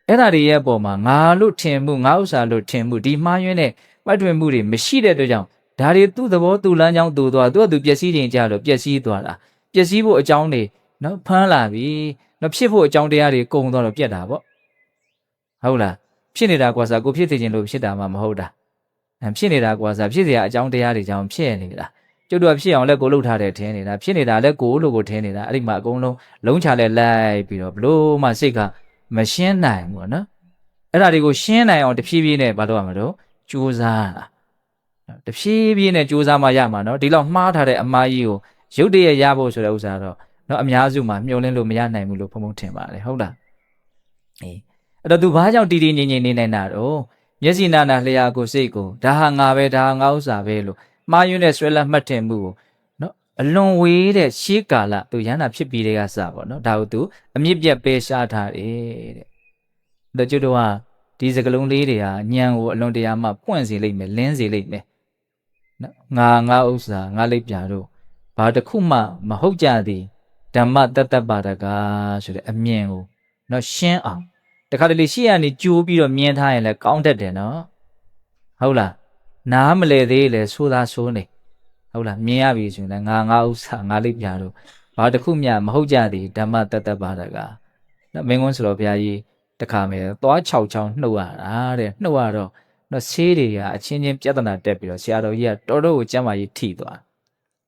းအဲ့ဒါတွေရဲ့အပေါ်မှာငါလို့ထင်မှုငါဥစ္စာလို့ထင်မှုဒီမှားယွင်းတဲ့မှတ်တွင်မှုတွေမရှိတဲ့အတွက်ကြောင့်ဒါတွေသူ့သဘောသူ့လမ်းကြောင်းသူ့သွားသူ့ပျက်စီးခြင်းကြလို့ပျက်စီးသွားတာပျက်စီးဖို့အကြောင်းတွေနော်ဖမ်းလာပြီနော်ဖြစ်ဖို့အကြောင်းတရားတွေကုန်သွားတော့ပြက်တာပေါ့ဟုတ်လားဖြစ်နေတာကွာစားကိုဖြစ်သိခြင်းလို့ဖြစ်တာမှမဟုတ်တာဖြစ်နေတာကွာစားဖြစ်เสียအကြောင်းတရားတွေကြောင့်ဖြစ်နေတာကျုပ်တို့ကဖြစ်အောင်လဲကိုလှုပ်ထားတယ်ထင်းနေတာဖြစ်နေတာလဲကိုလို့ကိုထင်းနေတာအဲ့ဒီမှာအကုန်လုံးချလဲလိုက်ပြီးတော့ဘလို့မှစိတ်ကမရှင်းနိုင်ဘူးနော်အဲ့ဒါတွေကိုရှင်းနိုင်အောင်တဖြည်းဖြည်းနဲ့ဘာလို့ရမှာတော့ကြိုးစားတာတဖြည်းဖြည်းနဲ့ကြိုးစားမှရမှာနော်ဒီလောက်မှားထားတဲ့အမားကြီးကိုရုပ်တရက်ရဖို့ဆိုတဲ့ဥစ္စာတော့နော်အများစုမှာမျှော်လင့်လို့မရနိုင်ဘူးလို့ဘုံဘုံထင်ပါတယ်ဟုတ်လားအဲ့တော့သူဘာကြောင့်တီတီငြိမ်ငြိမ်နေနိုင်တာတော့မျက်စိနာနာလျှာကိုစိတ်ကိုဒါဟာငါပဲဒါဟာငါဥစ္စာပဲလို့မှားယွင်းတဲ့ဆွဲလန်းမှတ်ထင်မှုကိုနော်အလွန်ဝေးတဲ့ရှေးကာလသူရဟန္တာဖြစ်ပြီးတဲ့ကစပေါ့နော်ဒါကိုသူအမြင့်ပြတ်ပယ်ရှားထားတယ်တဲ့ဒါကျွတ်တော့ဒီစကလုံးလေးတွေဟာညံကိုအလွန်တရာမှပွင့်စေလိမ့်မယ်လင်းစေလိမ့်မယ်နော်ငါဥစ္စာငါလိပ်ပြာတို့ဘာတစ်ခုမှမဟုတ်ကြသည်ဓမ္မတတ္တပါဒကဆိုတဲ့အမြင်ကိုနော်ရှင်းအောင်တခါတလေရှေ့ကနေကြိုးပြီးတော့မြင်ထားရင်လည်းကောင်းတတ်တယ်နော်ဟုတ်လားနားမလဲသေးလေဆိုသာဆိုနေဟုတ်လားမြင်ရပြီဆိုရင်ငါဥစ္စာငါလိပ်ပြာတို့ဘာတစ်ခုမှမဟုတ်ကြသည်ဓမ္မတတ္တပါဒကနော်မင်းကွန်းဆိုတော့ဘုရားကြီးတခါမယ်သွား6ချောင်းနှုတ်ရတာတဲ့နှုတ်ရတော့နော်ဆေးတွေကအချင်းချင်းပြဿနာတက်ပြီးတော့ဆရာတော်ကြီးကတော်တော်ကိုကျမ်းမာရေးထိသွာ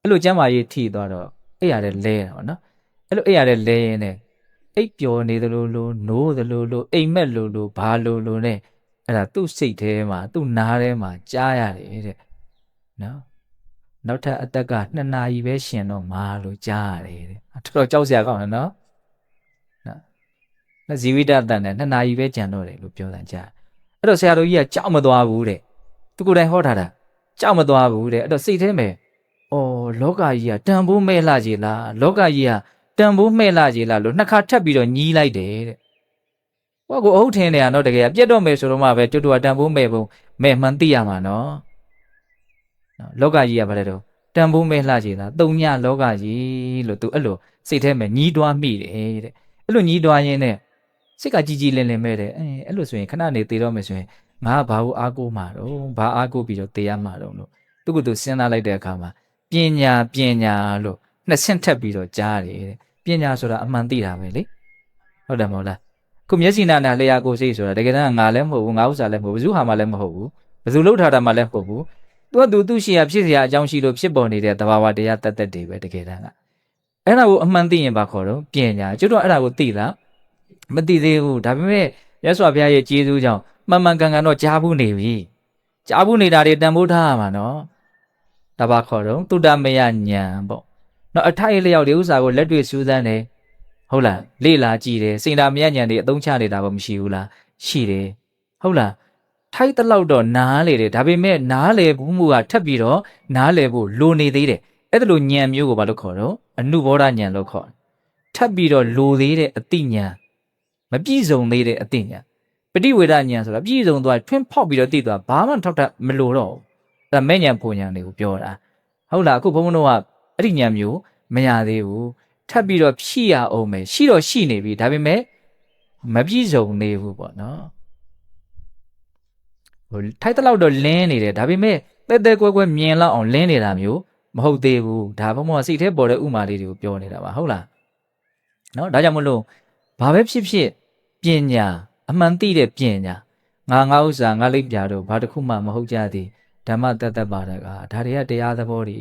းအဲ့လိုကျမ်းမာရေးထိသွားတော့အဲ့ရတဲ့လဲတာပေါ့နော် အဲ့လိုအိပ်ရတဲ့လဲရင်နဲ့အိပ်ပျော်နေသလိုလိုနိုးသလိုလိုအိမ်မက်လိုလိုဘာလိုလိုနဲ့အဲ့ဒါသူ့စိတ်ထဲမှာသူ့နားထဲမှာကြားရတယ်တဲ့နော်နောက်ထပ်အသက်က2 နာရီပဲရှင်တော့မှာလို့ကြားရတယ်တဲ့တော်တော်ကြောက်စရာကောင်းတယ်နော်ဇီဝိတတန်နဲ့2 နာရီပဲကြံတော့တယ်လို့ပြောတာကြားအဲ့တော့ဆရာတော်ကြီးကကြောက်မသွားဘူးတဲ့သူကိုယ်တိုင်ဟောထားတာကြောက်မသွားဘူးတဲ့အဲ့တော့စိတ်ထဲမှာလောကကြီးကတန်ဖိုးမဲ့လာကြီးလားလောကကြီးကတန်ဖိုးမဲ့လာကြီးလားလို့2 ခါထပ်ပြီးတော့ညီးလိုက်တယ်တဲ့ဟောကိုအဟုတ်ထင်းနေရတော့တကယ်ပြတ်တော့မယ်ဆိုတော့မှပဲကျွတ်တူကတန်ဖိုးမဲ့ပုံမဲ့မှန်သိရမှာနော်လောကကြီးကဘာလဲတော့တန်ဖိုးမဲ့လာကြီးလားတုံညလောကကြီးလို့သူအဲ့လိုစိတ်ထဲမှာညီးတွားမိတယ်တဲ့အဲ့လိုညီးတွားရင်းနဲ့စိတ်ကကြီးကြီးလင်းလင်းမဲ့တယ်အဲ့လိုဆိုရင်ခဏနေသေတော့မယ်ဆိုရင်ငါဘာလို့အားကိုးမှာတော့ဘာအားကိုးပြီးတော့သေရမှာတော့လို့သူကသူစဉ်းစားလိုက်တဲ့အခါမှာပညာလို့2 ဆင့်ထပ်ပြီးတော့ကြားတယ်တဲ့ပညာဆိုတာအမှန်သိတာပဲလေဟုတ်တယ်မဟုတ်လားခုမျက်စိနာနာလျှာကိုယ်စိတ်ဆိုတာတကယ်တမ်းငါလည်းမဟုတ်ဘူးငါဥစ္စာလည်းမဟုတ်ဘူးဘယ်သူဟာမှလည်းမဟုတ်ဘူးဘယ်သူလှုပ်ထားတာမှလည်းမဟုတ်ဘူးသူရှိရဖြစ်เสียအကြောင်းရှိလို့ဖြစ်ပေါ်နေတဲ့သဘာဝတရားတတ်တွေပဲတကယ်တမ်းကအဲ့ဒါကိုအမှန်သိရင်ဘာခေါ်တော့ပညာကျွတ်တော့အဲ့ဒါကိုသိလားမသိသေးဘူးဒါပေမဲ့ရသော်ဘုရားရဲ့ကျေးဇူးကြောင့်မှန်မှန်ကန်ကန်တော့ကြားဘူးနေပြီကြားဘူးနေတာတွေတန်ဖိုးထားရမှာနော်ဒါပါခေါ်တော့တုဒ္ဓမယဉာဏ်ပေါ့နော်အထိုက်လျောက်ဒီဥစ္စာကိုလက်တွေ့စူးစမ်းတယ်ဟုတ်လားလေ့လာကြည့်တယ်စိန္ဒာမယဉာဏ်တွေအသုံးချနေတာဘာမရှိဘူးလားရှိတယ်ဟုတ်လားထိုက်တလောက်တော့နားလေတယ်ဒါပေမဲ့နားလေဘူးမှုကထပ်ပြီးတော့နားလေဖို့လိုနေသေးတယ်အဲ့ဒါလိုဉာဏ်မျိုးကိုဘာလို့ခေါ်တော့အနုဘောဓဉာဏ်လို့ခေါ်တယ်ထပ်ပြီးတော့လိုသေးတဲ့အတိဉာဏ်မပြည့်စုံသေးတဲ့အတိဉာဏ်ပฏิဝေဒဉာဏ်ဆိုတာပြည့်စုံသွားထွင်းဖောက်ပြီးတော့သိသွားဘာမှထောက်ထပ်မလိုတော့ဘူးအဲ့ဒါမဲ့ဉာဏ်ပုံဉာဏ်တွေကိုပြောတာဟုတ်လားအခုဘုန်းဘုန်းတို့ကအဲ့ဒီဉာဏ်မျိုးမရသေးဘူးထပ်ပြီးတော့ဖြည့်ရအောင်မယ်ရှိတော့ရှိနေပြီဒါပေမဲ့မပြည့်စုံနေဘူးပေါ့နော်ဟိုထိုက်တလောက်တော့လင်းနေတယ်ဒါပေမဲ့တဲကွဲမြင်လောက်အောင်လင်းနေတာမျိုးမဟုတ်သေးဘူးဒါဘုံဘစိတ်ထဲပေါ်တဲ့ဥမာလေးတွေကိုပြောနေတာပါဟုတ်လားနော်ဒါကြောင့်မလို့ဘာပဲဖြစ်ဖြစ်ပညာအမှန်သိတဲ့ပညာငါဥစ္စာငါလိပ်ပြတို့ဘာတစ်ခုမှမဟုတ်ကြသည်ဓမ္မတတ်ပါတကဒါတွေကတရားသဘောတွေ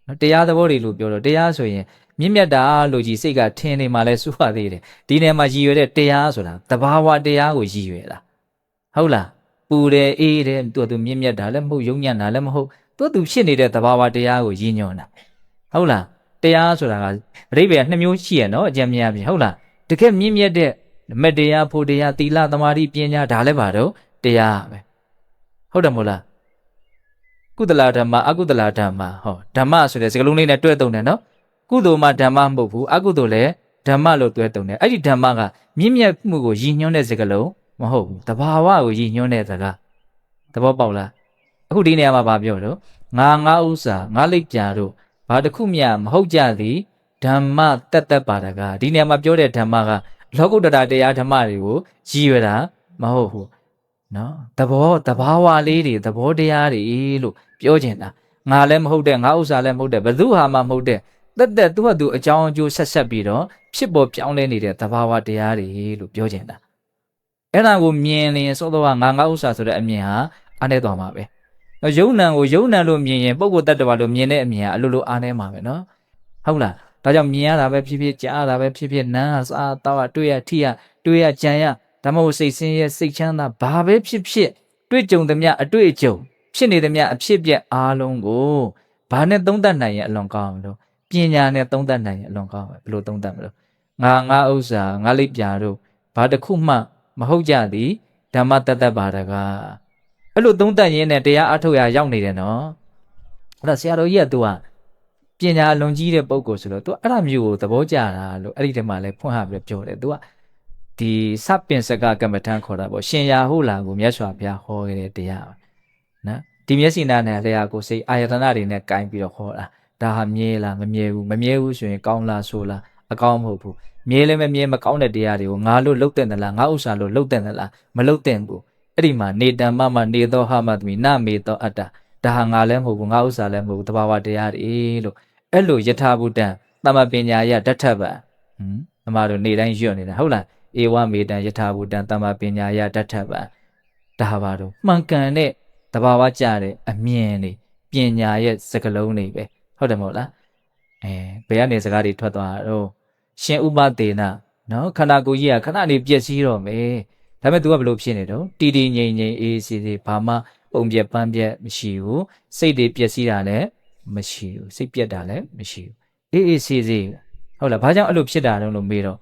နော်တရားသဘောတွေလို့ပြောတော့တရားဆိုရင်မြင့်မြတ်တာလို့ကြီးစိတ်ကထင်နေမှလဲစိုးရသေးတယ်ဒီနေရာမှာရည်ရွယ်တဲ့တရားဆိုတာတဘာဝတရားကိုရည်ရွယ်တာဟုတ်လားပူတယ်အေးတယ်သူမြင့်မြတ်တာလည်းမဟုတ်ယုံညံ့တာလည်းမဟုတ်သူဖြစ်နေတဲ့တဘာဝတရားကိုရည်ညွှန်းတာဟုတ်လားတရားဆိုတာကအဓိပ္ပာယ်2 မျိုးရှိရနော်အကျဉ်းများပြင်ဟုတ်လားတကယ်မြင့်မြတ်တဲ့မတရားဖို့တရားသီလသမာဓိပညာဒါလည်းပါတော့တရားပဲဟုတ်တယ်မို့လားကုသလဓမ္မအကုသလဓမ္မဟောဓမ္မဆိုတဲ့စကားလုံးလေးနဲ့တွဲတုံတယ်နော်ကုသိုလ်မှဓမ္မမဟုတ်ဘူးအကုသိုလ်လည်းဓမ္မလို့တွဲတုံတယ်အဲ့ဒီဓမ္မကမြင့်မြတ်မှုကိုရည်ညွှန်းတဲ့စကားလုံးမဟုတ်ဘူးတဘာဝကိုရည်ညွှန်းတဲ့စကားသဘောပေါက်လားအခုဒီနေရာမှာဗာပြောတော့ငါဥစ္စာငါလိပ်ပြာတို့ဘာတစ်ခုမျှမဟုတ်ကြသည်ဓမ္မတတ်ပါတကားဒီနေရာမှာပြောတဲ့ဓမ္မကလောကုတ္တရာတရားဓမ္မတွေကိုရည်ရွယ်တာမဟုတ်ဘူးနော်သဘာဝလေးတွေသဘောတရားတွေလို့ပြောချင်တာငါလည်းမဟုတ်တဲ့ငါဥစ္စာလည်းမဟုတ်တဲ့ဘယ်သူဟာမှမဟုတ်တဲ့တက်သူ့ဟာသူအကြောင်းအကျိုးဆက်ပြီးတော့ဖြစ်ပေါ်ပြောင်းလဲနေတဲ့သဘာဝတရားတွေလို့ပြောချင်တာအဲ့ဒါကိုမြင်ရင်စောတော့ငါဥစ္စာဆိုတဲ့အမြင်ဟာအားနေသွားမှာပဲယုံနံကိုယုံနံလို့မြင်ရင်ပုဂ္ဂိုလ်တ attva လို့မြင်တဲ့အမြင်ကအလိုလိုအားနေမှာပဲနော်ဟုတ်လားဒါကြောင့်မြင်ရတာပဲဖြစ်ဖြစ်ကြားရတာပဲဖြစ်ဖြစ်နားရစားတော့တွေ့ရထိရတွေ့ရကြံရဒါမှမဟုတ်စိတ်ဆင်းရဲစိတ်ချမ်းသာဘာပဲဖြစ်ဖြစ်တွေ့ကြုံသမျှအတွေ့အကြုံဖြစ်နေသမျှအဖြစ်ပြက်အားလုံးကိုဘာနဲ့သုံးသပ်နိုင်ရင်အလွန်ကောင်းလို့ပညာနဲ့သုံးသပ်နိုင်ရင်အလွန်ကောင်းပဲဘယ်လိုသုံးသပ်မလို့ငါဥစ္စာငါလိပ်ပြာတို့ဘာတစ်ခုမှမဟုတ်ကြသည်ဓမ္မတတ်ပါတကားအဲ့လိုသုံးသပ်ရင်းနဲ့တရားအထုတ်ရရောက်နေတယ်နော်အဲ့တော့ဆရာတော်ကြီးကသူကပညာလွန်ကြီးတဲ့ပုဂ္ဂိုလ်ဆိုတော့သူအဲ့ဒါမျိုးကိုသဘောကျတာလို့အဲ့ဒီတည်းမှာလဲဖွင့်ဟပြီးပြောတယ်သူကဒီစပင်စကကမ္မထံခေါ်တာပေါ့ရှင်ရာဟုတ်လားကိုမြတ်စွာဘုရားဟောခဲ့တဲ့တရားနော်ဒီမျက်စိနာနဲ့လျှာကိုစိတ်အာယတနာတွေနဲ့ကိုင်းပြီးတော့ဟောတာဒါဟာမြဲလားမမြဲဘူးဆိုရင်ကောင်းလားဆိုလားအကောင်းမဟုတ်ဘူးမြဲလည်းမမြဲမကောင်းတဲ့တရားတွေကိုငါလို့လှုပ်တဲ့သလားငါဥစ္စာလို့လှုပ်တဲ့သလားမလှုပ်တဲ့ဘူးအဲ့ဒီမှာနေတံမမနေသောဟမသမီနမေသောအတ္တဒါဟာငါလည်းမဟုတ်ဘူးငါဥစ္စာလည်းမဟုတ်ဘူးတဘာဝတရားတွေလို့အဲ့လိုယထာဘုဒ္ဓံသမပညာယဓဋ္ဌဗံအမှားတို့နေတိုင်းရွတ်နေတာဟုတ်လားဧဝမေတံယထာဘုဒ္ဓံသမပညာယဓဋ္ဌဗံဒါပါတော့မှန်ကန်တဲ့တဘာဝကြတဲ့အမြင်တွေပညာရဲ့စကလုံးတွေပဲဟုတ်တယ်မဟုတ်လားဘယ်ကနေစကားတွေထွက်သွားတော့ ရှင်ဥပဒေနာနော်ခန္ဓာကိုယ်ကြီးကခဏနေပျက်စီးတော့မယ်ဒါပေမဲ့ तू ကဘယ်လိုဖြစ်နေတော့တီတီငြိမ်ငြိမ်အေးစီစီဘာမှပုံပြက်ပန်းပြက်မရှိဘူးစိတ်တွေပျက်စီးတာလည်းမရှိဘူးစိတ်ပြက်တာလည်းမရှိဘူးအေးအေးစီစီဟုတ်လားဘာကြောင့်အဲ့လိုဖြစ်တာလဲလို့မေးတော့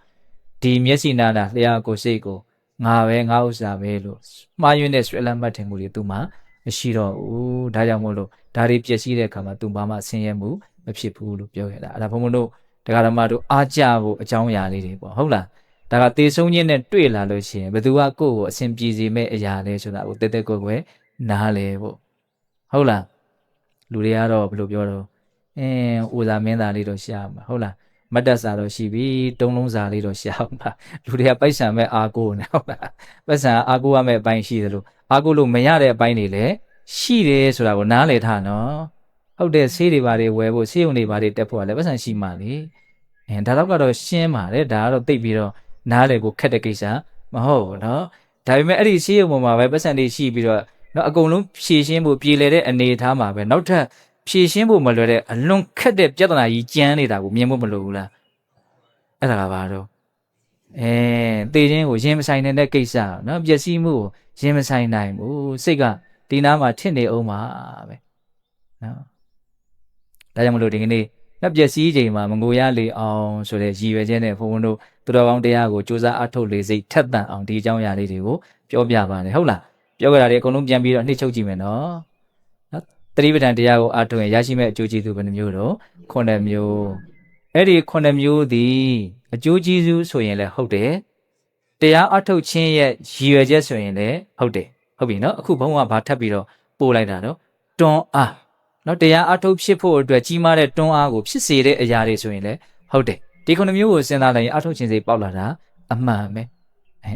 ဒီမျက်စိနာနာလျှာကိုစိတ်ကိုငါပဲငါဥစ္စာပဲလို့မှားယွင်းတဲ့ဆွဲလန်းမှတ်ထင်မှုတွေ तू မှာမရှိတော့ဘူးဒါကြောင့်မို့လို့ဒါတွေပျက်စီးတဲ့အခါမှာ तू ဘာမှဆင်းရဲမှုမဖြစ်ဘူးလို့ပြောခဲ့တာအဲ့ဒါဘုံဘုံတို့တရားဓမ္မတို့အားကြဖို့အကြောင်းအရာလေးတွေပေါ့ဟုတ်လားဒါကတေဆုံးခြင်းနဲ့တွေ့လာလို့ရှိရင်ဘယ်သူကကိုယ့်ကိုအစဉ်ပြေစေမဲ့အရာလဲဆိုတာကိုတက်တက်ကွယ်ကွယ်နားလဲပေါ့ဟုတ်လားလူတွေကတော့ဘယ်လိုပြောတော့ဥသာမင်းသားလေးတော့ရှားမှာဟုတ်လားမတ်တက်စာတော့ရှိပြီတုံးလုံးစာလေးတော့ရှားမှာလူတွေကပိုက်ဆံမဲ့အာကိုနဲ့ဟုတ်လားပိုက်ဆံအာကိုရမဲ့အပိုင်းရှိသလိုအာကိုလို့မရတဲ့အပိုင်းတွေလည်းရှိတယ်ဆိုတာကိုနားလည်ထားနော်ဟုတ်တယ်ဆေးတွေဘာတွေဝယ်ဖို့ဆေးရုံတွေဘာတွေတက်ဖို့ကလည်းပိုက်ဆံရှိမှလေဒါတော့ကတော့ရှင်းပါတယ်ဒါကတော့သိပြီးတော့နားလည်ဖို့ခက်တဲ့ကိစ္စမဟုတ်ဘူးเนาะဒါပေမဲ့အဲ့ဒီဆေးရုံပေါ်မှာပဲပတ်စံတွေရှိပြီးတော့เนาะအကုန်လုံးဖြည့်ရှင်းဖို့ပြည်လဲတဲ့အနေအထားမှာပဲနောက်ထပ်ဖြည့်ရှင်းဖို့မလွယ်တဲ့အလွန်ခက်တဲ့ပြဿနာကြီးကျန်းနေတာကိုမြင်ဖို့မလိုဘူးလားအဲ့ဒါကဘာတော့သေခြင်းကိုရင်မဆိုင်တဲ့ကိစ္စเนาะပျက်စီးမှုကိုရင်မဆိုင်နိုင်ဘူးစိတ်ကဒီနားမှာထစ်နေအောင်ပါပဲเนาะဒါကြောင့်မလို့ဒီကနေ့လက်ပျက်စီးချိန်မှာမငိုရလေအောင်ဆိုတဲ့ရည်ရွယ်ချက်နဲ့ဘုန်းဘုန်းတို့သူတော်ကောင်းတရားကိုစူးစမ်းအထောက်လေစိတ်ထက်သန်အောင်ဒီအကြောင်းအရာလေးတွေကိုပြောပြပါတယ်ဟုတ်လားပြောကြတာတွေအကုန်လုံးပြန်ပြီးတော့နှိမ့်ချုပ်ကြည့်မယ်နော်တတိပဋ္ဌာန်တရားကိုအထောက်ရင်ရရှိမဲ့အကျိုးကျေးဇူးဘယ်နှမျိုးတော့9မျိုးအဲ့ဒီ9မျိုးသည်အကျိုးကျေးဇူးဆိုရင်လည်းဟုတ်တယ်တရားအထောက်ခြင်းရဲ့ရည်ရွယ်ချက်ဆိုရင်လည်းဟုတ်တယ်ဟုတ်ပြီနော်အခုဘုန်းကဘာထပ်ပြီးတော့ပို့လိုက်တာတော့တွန်းအားနော်တရားအထုတ်ဖြစ်ဖို့အတွက်ကြီးမားတဲ့တွန်းအားကိုဖြစ်စေတဲ့အရာတွေဆိုရင်လည်းဟုတ်တယ်ဒီ9မျိုးကိုစဉ်းစားလိုက်ရင်အထုတ်ခြင်းစိတ်ပေါက်လာတာအမှန်ပဲ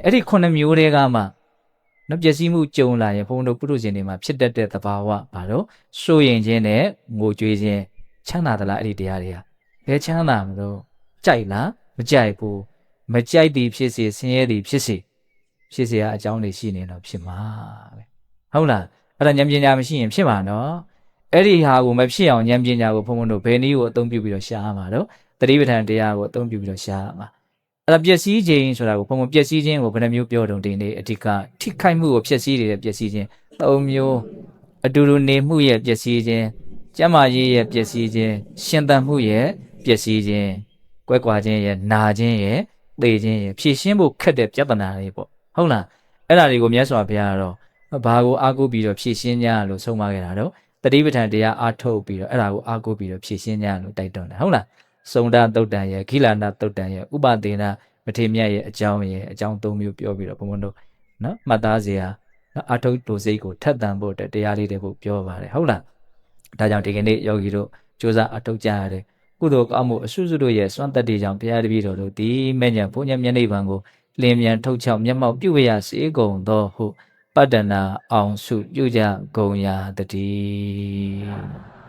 အဲ့ဒီ9မျိုးတွေကမှနော်ပျက်စီးမှုကြုံလာရင်ဘုန်းတို့ပုထုဇဉ်တွေမှာဖြစ်တတ်တဲ့သဘာဝဘာလို့စိုးရင်ခြင်းနဲ့ငိုကြွေးခြင်းချမ်းသာသလားအဲ့ဒီတရားတွေကဘယ်ချမ်းသာမလို့ကြိုက်လားမကြိုက်ဘူးမကြိုက်သည်ဖြစ်စေဆင်းရဲသည်ဖြစ်စေအကြောင်းတွေရှိနေတော့ဖြစ်မှာပဲဟုတ်လားအဲ့ဒါဉာဏ်ပညာမရှိရင်ဖြစ်မှာနော်အဲ့ဒီဟာကိုမဖြစ်အောင်ဉာဏ်ပညာကိုဘုံဘုံတို့ဘယ်နည်းကိုအသုံးပြုပြီးတော့ရှားမှာတော့တတိပဋ္ဌာန်တရားကိုအသုံးပြုပြီးတော့ရှားမှာအဲ့ဒါပျက်စီးခြင်းဆိုတာကိုဘုံဘုံပျက်စီးခြင်းကိုဘယ်နှမျိုးပြောတုံးဒီနေ့အဓိကထိခိုက်မှုကိုဖျက်ဆီးနေတဲ့ပျက်စီးခြင်း၃မျိုးအတူတူနေမှုရဲ့ပျက်စီးခြင်းကျန်းမာရေးရဲ့ပျက်စီးခြင်းရှင်သန်မှုရဲ့ပျက်စီးခြင်းကွဲကွာခြင်းရဲ့နာခြင်းရဲ့သေခြင်းရဲ့ဖြည့်ရှင်းဖို့ခက်တဲ့ပြဿနာတွေပေါ့ဟုတ်လားအဲ့ဒါတွေကိုမြတ်စွာဘုရားကတော့ဘာကိုအားကိုးပြီးတော့ဖြည့်ရှင်းကြလို့ဆုံးမခဲ့တာတော့တတိပဋ္ဌာန်တရားအားထုတ်ပြီးတော့အဲ့ဒါကိုအားကိုးပြီးတော့ဖြည့်ရှင်းကြလို့တိုက်တွန်းတယ်ဟုတ်လားစုံဒသုတ်တန်ရဲ့ခိလာနာသုတ်တန်ရဲ့ဥပဒေနာမထေမြတ်ရဲ့အကြောင်း၃မျိုးပြောပြီးတော့ဘုံဘုံတို့နော်မှတ်သားစရာနော်အားထုတ်တို့စိတ်ကိုထက်သန်ဖို့အတွက်တရားလေးတွေကိုပြောပါတယ်ဟုတ်လားဒါကြောင့်ဒီကနေ့ယောဂီတို့ကြိုးစားအားထုတ်ကြရတယ်ကုသိုလ်ကောင်းမှုအစွစုတို့ရဲ့စွမ်းတတ္တိကြောင့်ဘုရားတပည့်တော်တို့ဒီမဲ့ညာဘုံညာမျက်နှိပ်ပံကိုလင်းမြန်ထုတ်ချောက်မျက်မှောက်ပြုဝရစေကုန်သောဟုပတ္တနာအောင်စုပြုကြကုန်ရာတည်း